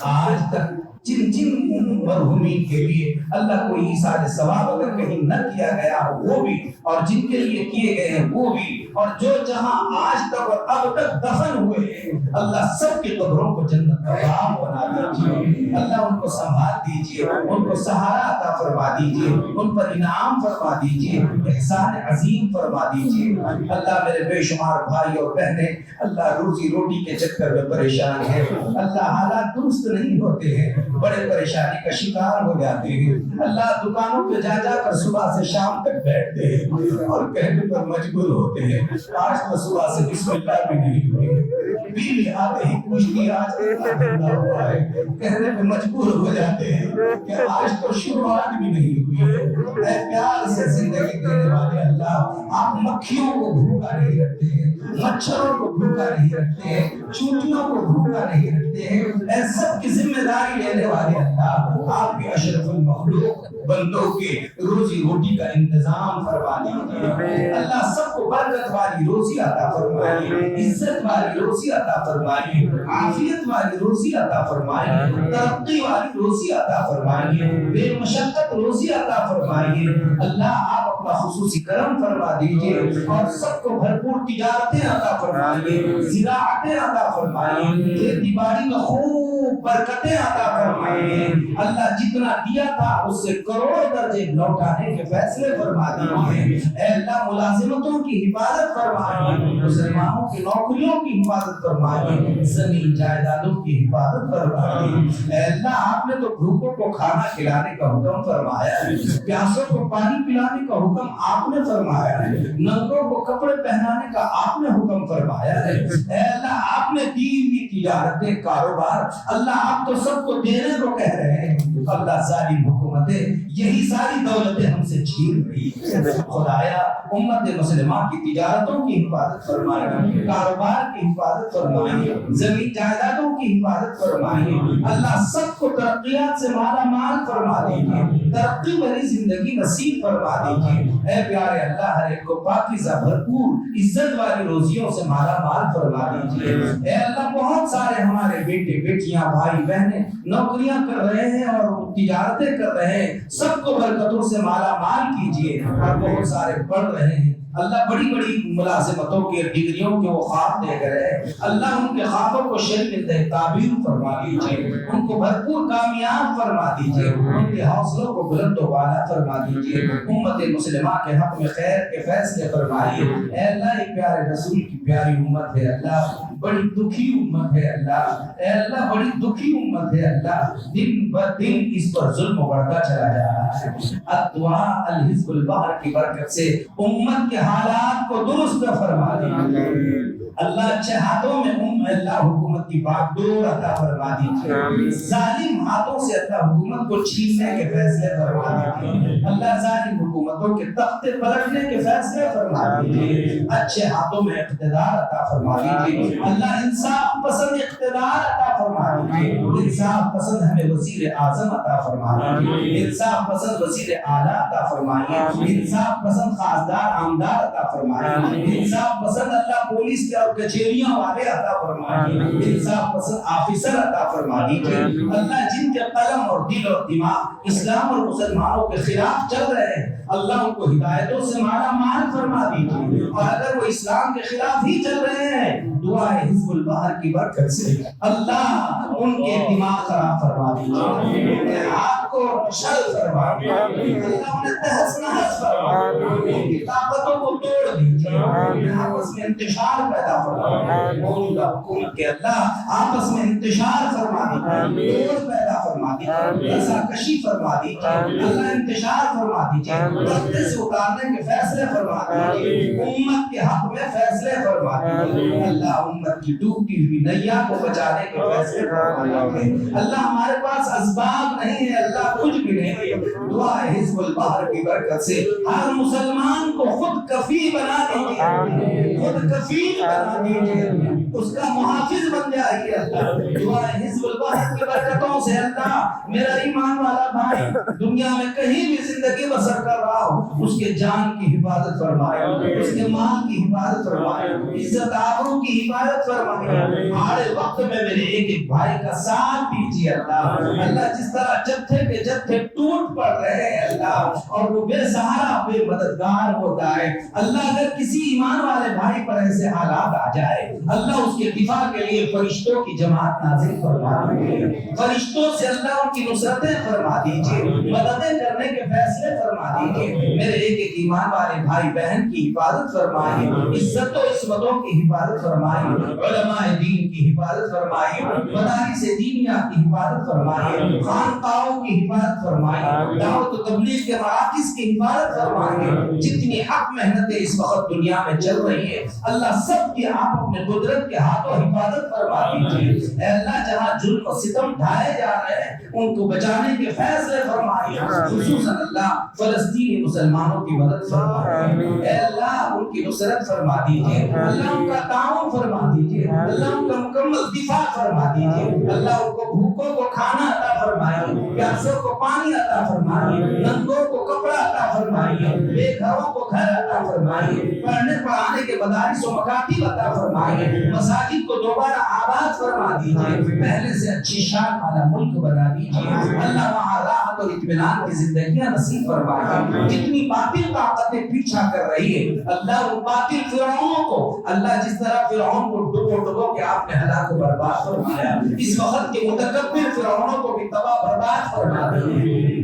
آج تک جن جن مرحومین کے لیے اللہ کو ایثار ثواب اگر کہیں نہ کیا گیا ہو وہ بھی، اور جن کے لیے کیے گئے ہیں وہ بھی، اور جو جہاں آج تک اور اب تک دفن ہوئے ہیں اللہ سب کی قبروں کو جنت کا باغ بنا دیجیے، اللہ ان کو سنبھال دیجیے، ان کو سہارا عطا فرما دیجیے، ان پر انعام فرما دیجیے، احسان عظیم فرما دیجیے۔ اللہ میرے بے شمار بھائی اور بہنیں اللہ روزی روٹی کے چکر میں پریشان ہیں، اللہ حالات درست نہیں ہوتے ہیں، بڑے پریشانی کا شکار ہو جاتے ہیں، اللہ دکانوں پہ جا جا کر صبح سے شام تک بیٹھتے ہیں اور کہنے پر مجبور ہوتے ہیں آج تو صبح سے بسم اللہ بھی نہیں ہوئی، بیوی آتے ہی پوچھتی آج کتنا دھندا ہوا ہے، کہنے پہ مجبور ہو جاتے ہیں کہ آج تو شروعات بھی نہیں ہوئی ہے۔ اے پیار سے زندگی دینے والے اللہ، آپ مکھیوں کو بھوکا نہیں رکھتے ہیں، مچھروں کو بھوکا نہیں رکھتے ہیں، چونٹیوں کو بھوکا نہیں رکھتے ہیں، اے سب کی ذمہ داری لینے والے اللہ، آپ کے اشرف المخلوق بندوں کے روزی روٹی کا انتظام فرما دیجیے، اللہ سب کو برکت والی روزی عطا فرمائیے، عزت والی روزی عطا فرمائیے، عافیت والی روزی عطا فرمائیے، ترقی والی روزی عطا فرمائیے، بے مشقت روزی عطا فرمائیے، اللہ آپ اپنا خصوصی کرم فرما دیجیے اور سب کو بھرپور تجارتیں عطا فرمائیے، زراعتیں عطا فرمائیے، کھیتی باڑی میں خوب برکتیں عطا فرمائیے، اللہ جتنا دیا تھا اس سے کروڑ درجے لوٹانے کے فیصلے فرما دیجیے، اے اللہ ملازمتوں کی حفاظت فرمائیے، مسلمانوں کی نوکریوں کی حفاظت فرمائیے، زمین جائیدادوں کی حفاظت فرمائیے، اے اللہ آپ نے تو بھوکوں کو کھانا کھلانے کا حکم فرمایا ہے، پیاسوں کو پانی پلانے کا حکم آپ نے فرمایا ہے، ننگوں کو کپڑے پہنانے کا آپ نے حکم فرمایا ہے، اے اللہ آپ نے دی ہوئی تجارتیں کاروبار اللہ آپ تو سب کو دینے کو کہہ رہے ہیں، اللہ ظالم حکومتیں یہی ساری دولتیں ہم سے چھین رہی ہیں، خدایا امت مسلمہ کی تجارتوں کی حفاظت فرمائیے، کاروبار کی حفاظت فرمائیے، زمین جائیدادوں کی حفاظت فرمائیے، اللہ سب کو ترقیات سے مالا مال فرما دیجیے، ترقی بھری زندگی نصیب فرما دیجیے، اے پیارے اللہ ہر ایک کو پاکیزہ بھرپور عزت والی روزیوں سے مالا مال فرما دیجیے، اے اللہ بہت سارے ہمارے بیٹے بیٹیاں بھائی بہنیں نوکریاں کر رہے ہیں اور تجارتیں کر رہے ہیں، سب کو برکتوں سے مالا مال کیجیے، اور بہت سارے پڑھ رہے ہیں اللہ بڑی بڑی ملازمتوں کی ڈگریوں کے وہ خواب دیکھ رہے ہیں، اللہ ان کے خوابوں کو شریف تعبیر فرما دیجیے، ان کو بھرپور کامیاب فرما دیجیے، ان کے حوصلوں کو بلند و بالا فرما دیجیے، امت مسلمہ کے حق میں خیر کے فیصلے فرمائیے، اے اللہ ایک پیارے رسول کی پیاری امت ہے اللہ، بڑی دکھی امت ہے اللہ، اے اللہ بڑی دکھی امت ہے اللہ، دن بر دن اس پر ظلم بڑھتا چلا جا رہا ہے، الدعاء الحزب البحر کی برکت سے امت کے حالات کو درست فرما دیجیے، اللہ اچھے ہاتھوں میں اللہ حکومت کی باغ دور عطا فرما دیجیے، ظالم ہاتھوں سے اللہ حکومت کو چھیننے کے فیصلے فرما دیجیے، اللہ ظالم حکومتوں کے تختے پلٹنے کے فیصلے فرما دیجیے، اچھے ہاتھوں میں اقتدار عطا فرما دیجیے، اللہ انصاف پسند اقتدار عطا فرما دیجیے، انصاف پسند ہمیں وزیر اعظم عطا فرما دیجیے، انصاف پسند وزیر اعلیٰ عطا فرمائیے، انصاف پسند خاصدار عامدار عطا فرمائیے، انصاف پسند اللہ پولیس کے اور کچہریاں والے عطا فرمائیے، انصاف پسند آفیسر عطا فرما دیجیے، اللہ جن کے قلم اور دل اور دماغ اسلام اور مسلمانوں کے خلاف چل رہے ہیں اللہ ان کو ہدایتوں سے مالا مال فرما دیجیے، اور اگر وہ اسلام کے خلاف ہی چل رہے ہیں دعا ہے حزب البحر کی برکت سے اللہ ان کے دماغ خراب فرما دیجیے، آپ کو شر فرما دیجیے، اللہ انہیں تہس نہس فرما دیجیے، طاقتوں کو توڑ دیجیے، آپس میں انتشار پیدا فرما دیجیے، موجودہ حکومت کے اللہ آپس میں انتشار فرما دیجیے، توڑ پیدا فرما دیجیے، رساکشی فرما دیجیے، اللہ انتشار فرما دیجیے، رستے سے اتارنے کے فیصلے فرما دیجیے، امت کے حق میں فیصلے فرما دیجیے، اللہ امت کی ڈوبتی ہوئی نیا کو بچانے کے فیصلے فرما دیجیے، اللہ ہمارے پاس اسباب نہیں ہے اللہ کچھ بھی نہیں ہے، دعا ہے حزب البحر کی برکت سے ہر مسلمان کو خود کفیل بنا دیجیے، خود کفیل بنا دیجیے، اس کا محافظ بن جائیے اللہ۔ دعا حزب الوحد کی برکتوں سے اللہ میرا ایمان والا بھائی دنیا میں کہیں بھی زندگی بسر کر رہا ہو اس کے جان کی حفاظت فرمائے، اس کے مال کی حفاظت فرمائے، عزت آبرو کی حفاظت فرمائے۔ ہر وقت میں میرے ایک ایک بھائی کا ساتھ دیجیے اللہ۔ اللہ جس طرح جتھے کے جتھے ٹوٹ پڑ رہے ہیں اللہ اور وہ بے سہارا بے مددگار ہوتا ہے اللہ، اگر کسی ایمان والے بھائی پر ایسے حالات آ جائے اللہ اس کے دفاع کے لیے فرشتوں کی جماعت نازل فرما دیجیے، فرشتوں سے اللہ ان کی نصرتیں فرما دیجیے، مددیں کرنے کے فیصلے فرما دیجیے۔ میرے ایک ایک ایمان والے بھائی بہن کی حفاظت فرمائیے، عزت و عصمتوں کی حفاظت فرمائیے، علماء دین کی حفاظت فرمائیے، مدارس دینیہ کی حفاظت فرمائیے، خانقاہوں کی حفاظت فرمائیے، دعوت و تبلیغ کے مراکز کی حفاظت فرمائیے۔ جتنی حق محنتیں اس وقت دنیا میں چل رہی ہے اللہ سب کی آپ اپنے قدرت کے ہاتھوں حفاظت فرما دیجیے۔ اے اللہ جہاں ظلم و ستم ڈھائے جا رہے ہیں ان کو بچانے کے فیصلے فرمائیے، خصوصاً اللہ فلسطینی مسلمانوں کی مدد فرمائیے، اے اللہ ان کی نصرت فرما دیجیے، اللہ ان کا تعاون فرما دیجیے، اللہ ان کا مکمل دفاع فرما دیجیے، اللہ ان کو بھوکوں کو کھانا عطا فرمائیے، پیاسوں کو پانی عطا فرمائیے، ننگوں کو کپڑا عطا فرمائیے، بے گھروں کو گھر عطا فرمائیے، پڑھنے پڑھانے کے مدارس و مکاتب عطا فرمائیے، مساجد کو دوبارہ آباد فرما دیجیے، پہلے سے اچھی شان والا ملک بنا دیجیے، اللہ وہاں راحت اور اطمینان کی زندگیاں نصیب فرمائیے۔ جتنی باطل طاقتیں پیچھا کر رہی ہے اللہ ان باطل فرعونوں کو اللہ جس طرح فرعون کو ڈبو کے آپ نے ہلاک و برباد فرمایا اس وقت کے متکبر فرعونوں کو بھی تباہ برباد فرما دیجیے۔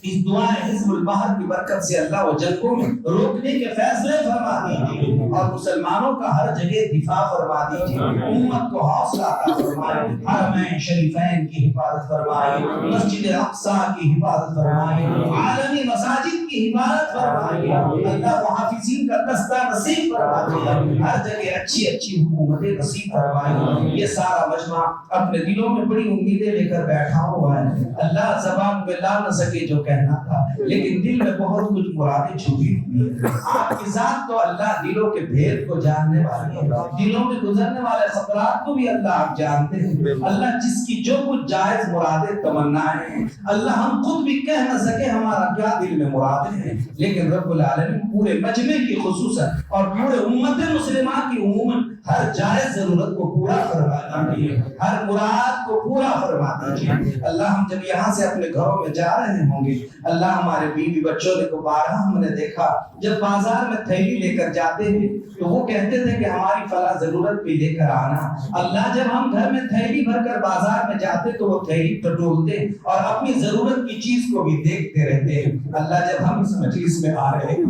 اس دعا حزب البحر کی برکت سے اللہ و جنگوں میں روکنے کے فیصلے فرما دیجیے اور مسلمانوں کا ہر جگہ دفاع فرما دیجیے، امت کو حوصلہ عطا فرمائے، حرمین شریفین کی حفاظت فرمائے، مسجد اقصی کی حفاظت فرمائے، عالمی مساجد کی حفاظت فرمائے، اللہ محافظین کا دستہ نصیب فرما دیجیے، ہر جگہ اچھی اچھی حکومتیں نصیب فرمائے۔ یہ سارا مجمع اپنے دلوں میں بڑی امیدیں لے کر بیٹھا ہوا ہے اللہ زبان پہ لا نہ سکے جو کہنا تھا لیکن دل میں بہت کچھ مرادیں چھپی ہوئی ہیں۔ آپ کی ذات تو اللہ دلوں کے بھید کو جاننے والی ہے، دلوں میں گزرنے والے خطرات کو بھی اللہ آپ جانتے ہیں۔ اللہ جس کی جو کچھ جائز مرادیں تمنائیں ہیں اللہ ہم خود بھی کہہ نہ سکے ہمارا کیا دل میں مرادیں ہیں، لیکن رب العالمین پورے مجمع کی خصوصاً اور پورے امت مسلمہ کی عموماً ہر جائز ضرورت کو پورا فرما دیجیے، ہر مراد کو پورا فرما دیجیے۔ اللہ ہم جب یہاں سے اپنے گھروں میں جا رہے ہوں گے اللہ ہمارے بیوی بچوں نے کو بارہا ہم نے دیکھا جب بازار میں تھیلی لے کر جاتے ہیں تو وہ کہتے تھے کہ ہماری فلاں ضرورت بھی لے کر آنا۔ اللہ جب ہم گھر میں تھیلی بھر کر بازار میں جاتے تو وہ تھیلی ٹٹولتے اور اپنی ضرورت کی چیز کو بھی دیکھتے رہتے ہیں۔ اللہ جب ہم اس مجلس میں آ رہے ہیں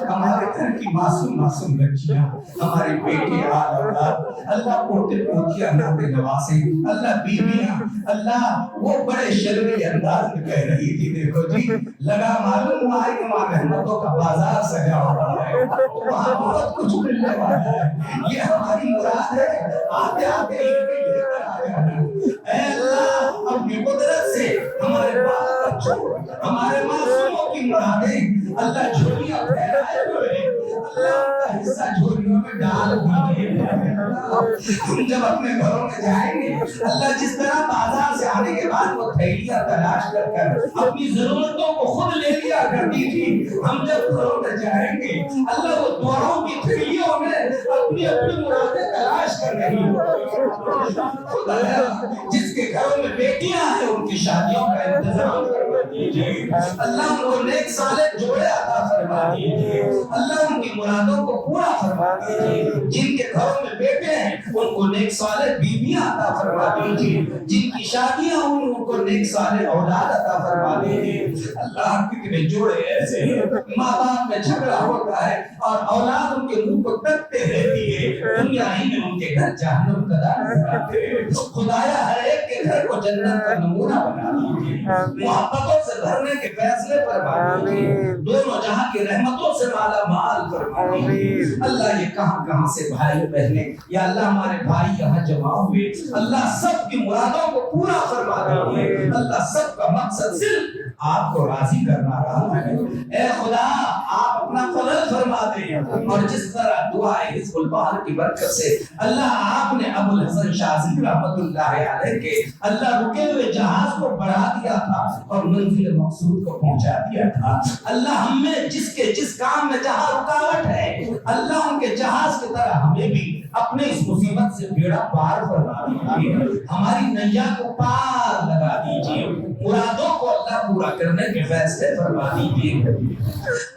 ہمارے گھر کی معصوم معصوم بچیاں ہماری بیٹی اللہ پوتے پوتیاں ناتے نواسے اللہ بیویاں اللہ وہ بڑے شرمی انداز میں کہہ رہی تھی دیکھو جی لگا معلوم ہوا ہے کہ وہاں رحمتوں کا بازار سجا ہوا ہے، وہاں بہت کچھ ملنے والا ہے، یہ ہماری مراد ہے، آتے آتے اے اللہ اپنی قدرت سے ہمارے بال بچوں ہمارے معصوموں کی مرادیں اللہ جھولیاں پھیلائے ہوئے اللہ کا حصہ جھولیوں میں ڈال دیجیے۔ ہم جب اپنے گھروں میں جائیں گے اللہ جس طرح بازار سے آنے کے بعد وہ تھیلیاں تلاش کر کر اپنی ضرورتوں کو خود لے لیا کرتی تھی، ہم جب گھروں میں جائیں گے اللہ وہ دعاؤں کی تھیلیوں میں اپنی اپنی مرادیں تلاش کر رہی خدا جس کے گھروں میں بیٹیاں ہیں ان کی شادیوں کا انتظام کروا دیجیے، اللہ ان کو نیک صالح جوڑے عطا فرما دیجیے، اللہ ان کی مرادوں کو پورا فرما دیجیے، جن کے گھروں میں بیٹے ہیں ان کو نیک صالح بیویاں عطا فرما دیجیے، جن کی شادیاں ہوں ان کو نیک صالح اولاد عطا فرما دیجیے۔ اللہ کتنے جوڑے ایسے ہیں ماں باپ میں جھگڑا ہوتا ہے اور اولاد ان کے منہ کو تکتے رہتی ہے، دنیا ہی میں ان کے گھر جہنم کا دار آتے ہیں۔ خدایا ہر ایک کے گھر کو جنت کا نمونہ بنا دیجیے، محبتوں سے بھرنے کے فیصلے فرما دیجیے، دونوں جہاں کی رحمتوں سے مالا مال فرما دیجیے۔ اللہ یہ کہاں کہاں سے بھائی بہنیں یا اللہ ہمارے بھائی یہاں جمع ہوئے اللہ سب کی مرادوں کو پورا فرما دیجیے، اللہ سب کا مقصد صرف آپ کو راضی کرنا رہا ہے۔ اے خدا آپ اپنا فضل فرما دیں، اور جس طرح دعائے حزب البحر کی برکت سے اللہ آپ نے ابو الحسن شاذلی رحمت اللہ علیہ کے اللہ رکے ہوئے جہاز کو بڑھا دیا تھا اور منزل مقصود کو پہنچا دیا تھا۔ اللہ ہم میں جس کام میں جہاں رکاوٹ ہے، اللہ ان کے جہاز کی طرح ہمیں بھی اپنے اس مصیبت سے بیڑا پار فرما دیجیے، ہماری نیا کو پار لگا دیجیے، مرادوں کو اللہ پورا کرنے کے فیصلے فرما دیجیے۔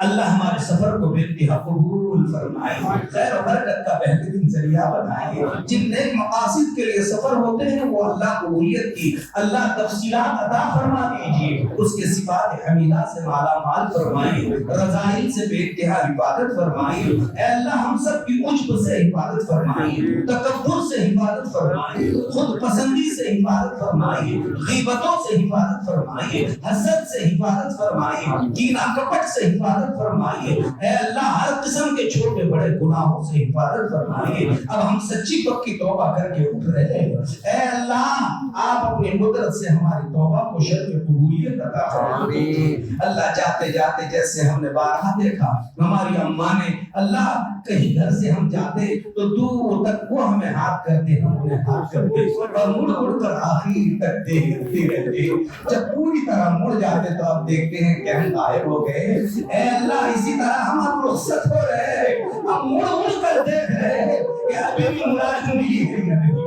اللہ ہمارے سفر کو بے انتہا قبول فرمائے، خیر و برکت کا بہترین ذریعہ بنائے۔ جن نیک مقاصد کے لیے سفر ہوتے ہیں وہ اللہ قبولیت کی اللہ تفصیلات عطا فرما دیجیے، اس کے صفات حمیدہ سے مالا مال فرمائے، رضائل سے بے انتہا حفاظت فرمائے۔ اے اللہ ہم سب کی عجب سے حفاظت فرمائے، تکبر سے حفاظت فرمائے، خود پسندی سے حفاظت فرمائے، غیبتوں سے حفاظت فرمائے، حسد سے حفاظت فرمائے، کینہ کپٹ سے حفاظت فرمائے۔ اے اللہ ہر قسم کے چھوٹے بڑے گناہوں سے حفاظت فرمائے۔ اب ہم سچی پکی توبہ کر کے اٹھ رہے ہیں، اے اللہ آپ اپنی قدرت سے ہماری توبہ کو شرط قبولیت عطا فرمائے۔ اللہ جاتے جاتے جیسے ہم نے بارہا دیکھا، ہماری اماں نے اللہ کہیں گھر سے ہم جاتے تو دور تک وہ ہمیں ہاتھ کرتے، ہم انہیں ہاتھ کرتے، اور مڑ کر آخر تک دیکھتے رہتے۔ جب پوری طرح مڑ جاتے تو آپ دیکھتے ہیں کہ ہم غائب ہو گئے۔ اے اللہ اسی طرح ہم اب رخصت ہو رہے ہیں، ہم مڑ کر دیکھ رہے ہیں کہ ابھی بھی مراد نہیں ہے۔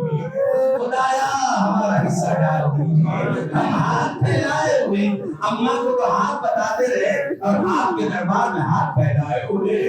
خدایا ہمارا حصہ ڈال دیجیے، ہم ہاتھ پھیلائے ہوئے اماں کو تو ہاتھ بتاتے رہے اور آپ کے دربار میں ہاتھ پھیلائے ہوئے،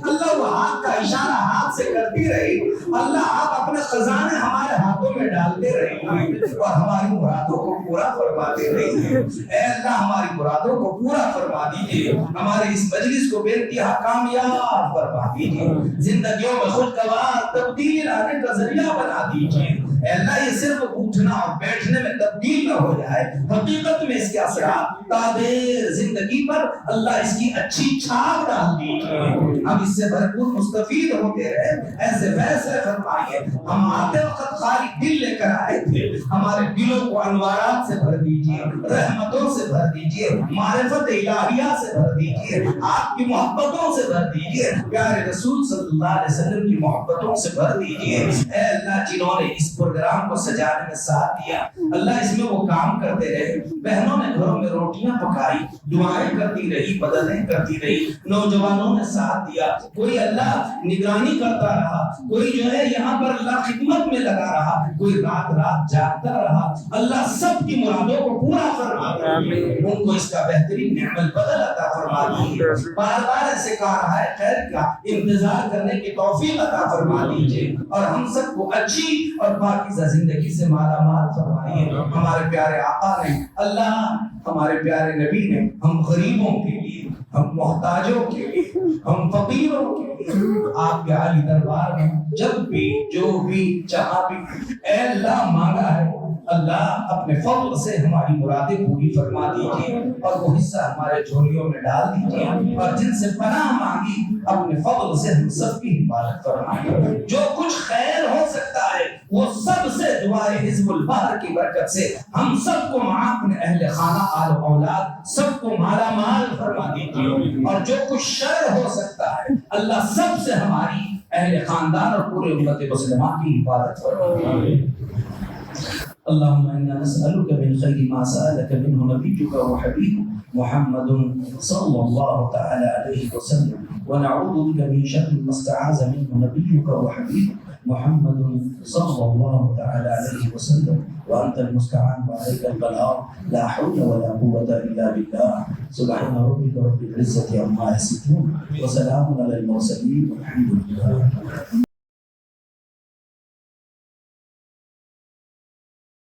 اللہ وہ ہاتھ کا اشارہ ہاتھ سے کرتی رہی۔ اللہ آپ اپنے خزانے ہمارے ہاتھوں میں ڈالتے رہی اور ہماری مرادوں کو پورا فرماتے رہی۔ اے اللہ ہماری مرادوں کو پورا فرما دیجیے، ہمارے اس مجلس کو بے انتہا کامیاب فرما دیجیے، زندگیوں میں خوشگوار تبدیلی لانے کا ذریعہ بنا دیجیے۔ اے اللہ یہ صرف اٹھنا اور بیٹھنے میں تبدیل نہ ہو جائے، حقیقت میں اس کے اثرات تابع زندگی پر اللہ اس کی اچھی چھاپ ڈال دیجیے، ہم اس سے بھرپور مستفید ہوتے رہے۔ ایسے فیصلے فرمائیے، ہم آتے وقت خالی دل لے کر آئے تھے، ہمارے دلوں کو انوارات سے بھر دیجیے، رحمتوں سے بھر دیجیے، معرفت الہیہ سے بھر دیجیے، آپ کی محبتوں سے بھر دیجیے، پیارے رسول صلی اللہ علیہ وسلم کی محبتوں سے بھر دیجیے۔ اے اللہ جنہوں نے اس پروگرام کو سجانے میں ساتھ دیا، اللہ اس میں وہ کام کرتے رہے، بہنوں نے گھروں میں روٹیاں پکائی، دعائیں کرتی رہی، مددیں کرتی رہی، نوجوانوں نے ساتھ دیا، کوئی اللہ نگرانی کرتا رہا، کوئی جو ہے یہاں پر اللہ خدمت میں لگا رہا، کوئی رات رات جاگتا رہا۔ اللہ سب کی مرادوں کو پورا فرما دے، ان کو اس کا بہترین نعم البدل عطا فرما دیجیے۔ بار بار ایسے کہا رہا ہے خیر کا انتظار کرنے کی توفیق عطا فرما دیجیے، اور ہم سب کو اچھی اور پاکیزہ زندگی سے مالا مال فرمائیے۔ ہمارے پیارے آقا نے، اللہ ہمارے پیارے نبی نے ہم غریبوں کے لیے، ہم محتاجوں کے لیے، ہم فقیروں کے لیے آپ کے عالی دربار میں جب بھی جو بھی جہاں بھی اے اللہ مانگا ہے، اللہ اپنے فضل سے ہماری مرادیں پوری فرما دیجیے اور وہ حصہ ہمارے جھولیوں میں ڈال دیجیے، اور جن سے پناہ مانگی اپنے فضل سے ہم سب کی حفاظت فرمائیے۔ جو کچھ خیر ہو سکتا ہے وہ سب سے دعائے حزب البحر کی برکت سے ہم سب کو اپنے اہل خانہ آل و اولاد سب کو مالا مال فرما دیجیے، اور جو کچھ شر ہو سکتا ہے اللہ سب سے ہماری اہل خاندان اور پورے امت مسلمہ کی حفاظت فرمائیے۔ اللهم إنا نسألك من خير ما سألك منه نبيك وحبيبك محمد صلى الله تعالى عليه وسلم، ونعوذ بك من شر ما استعاذ منه نبيك وحبيبك محمد صلى الله تعالى عليه وسلم، وأنت المستعان وعليك البلاغ، لا حول ولا قوة إلا بالله، سبحان ربك رب العزة عما يصفون، وسلام على المرسلين والحمد لله۔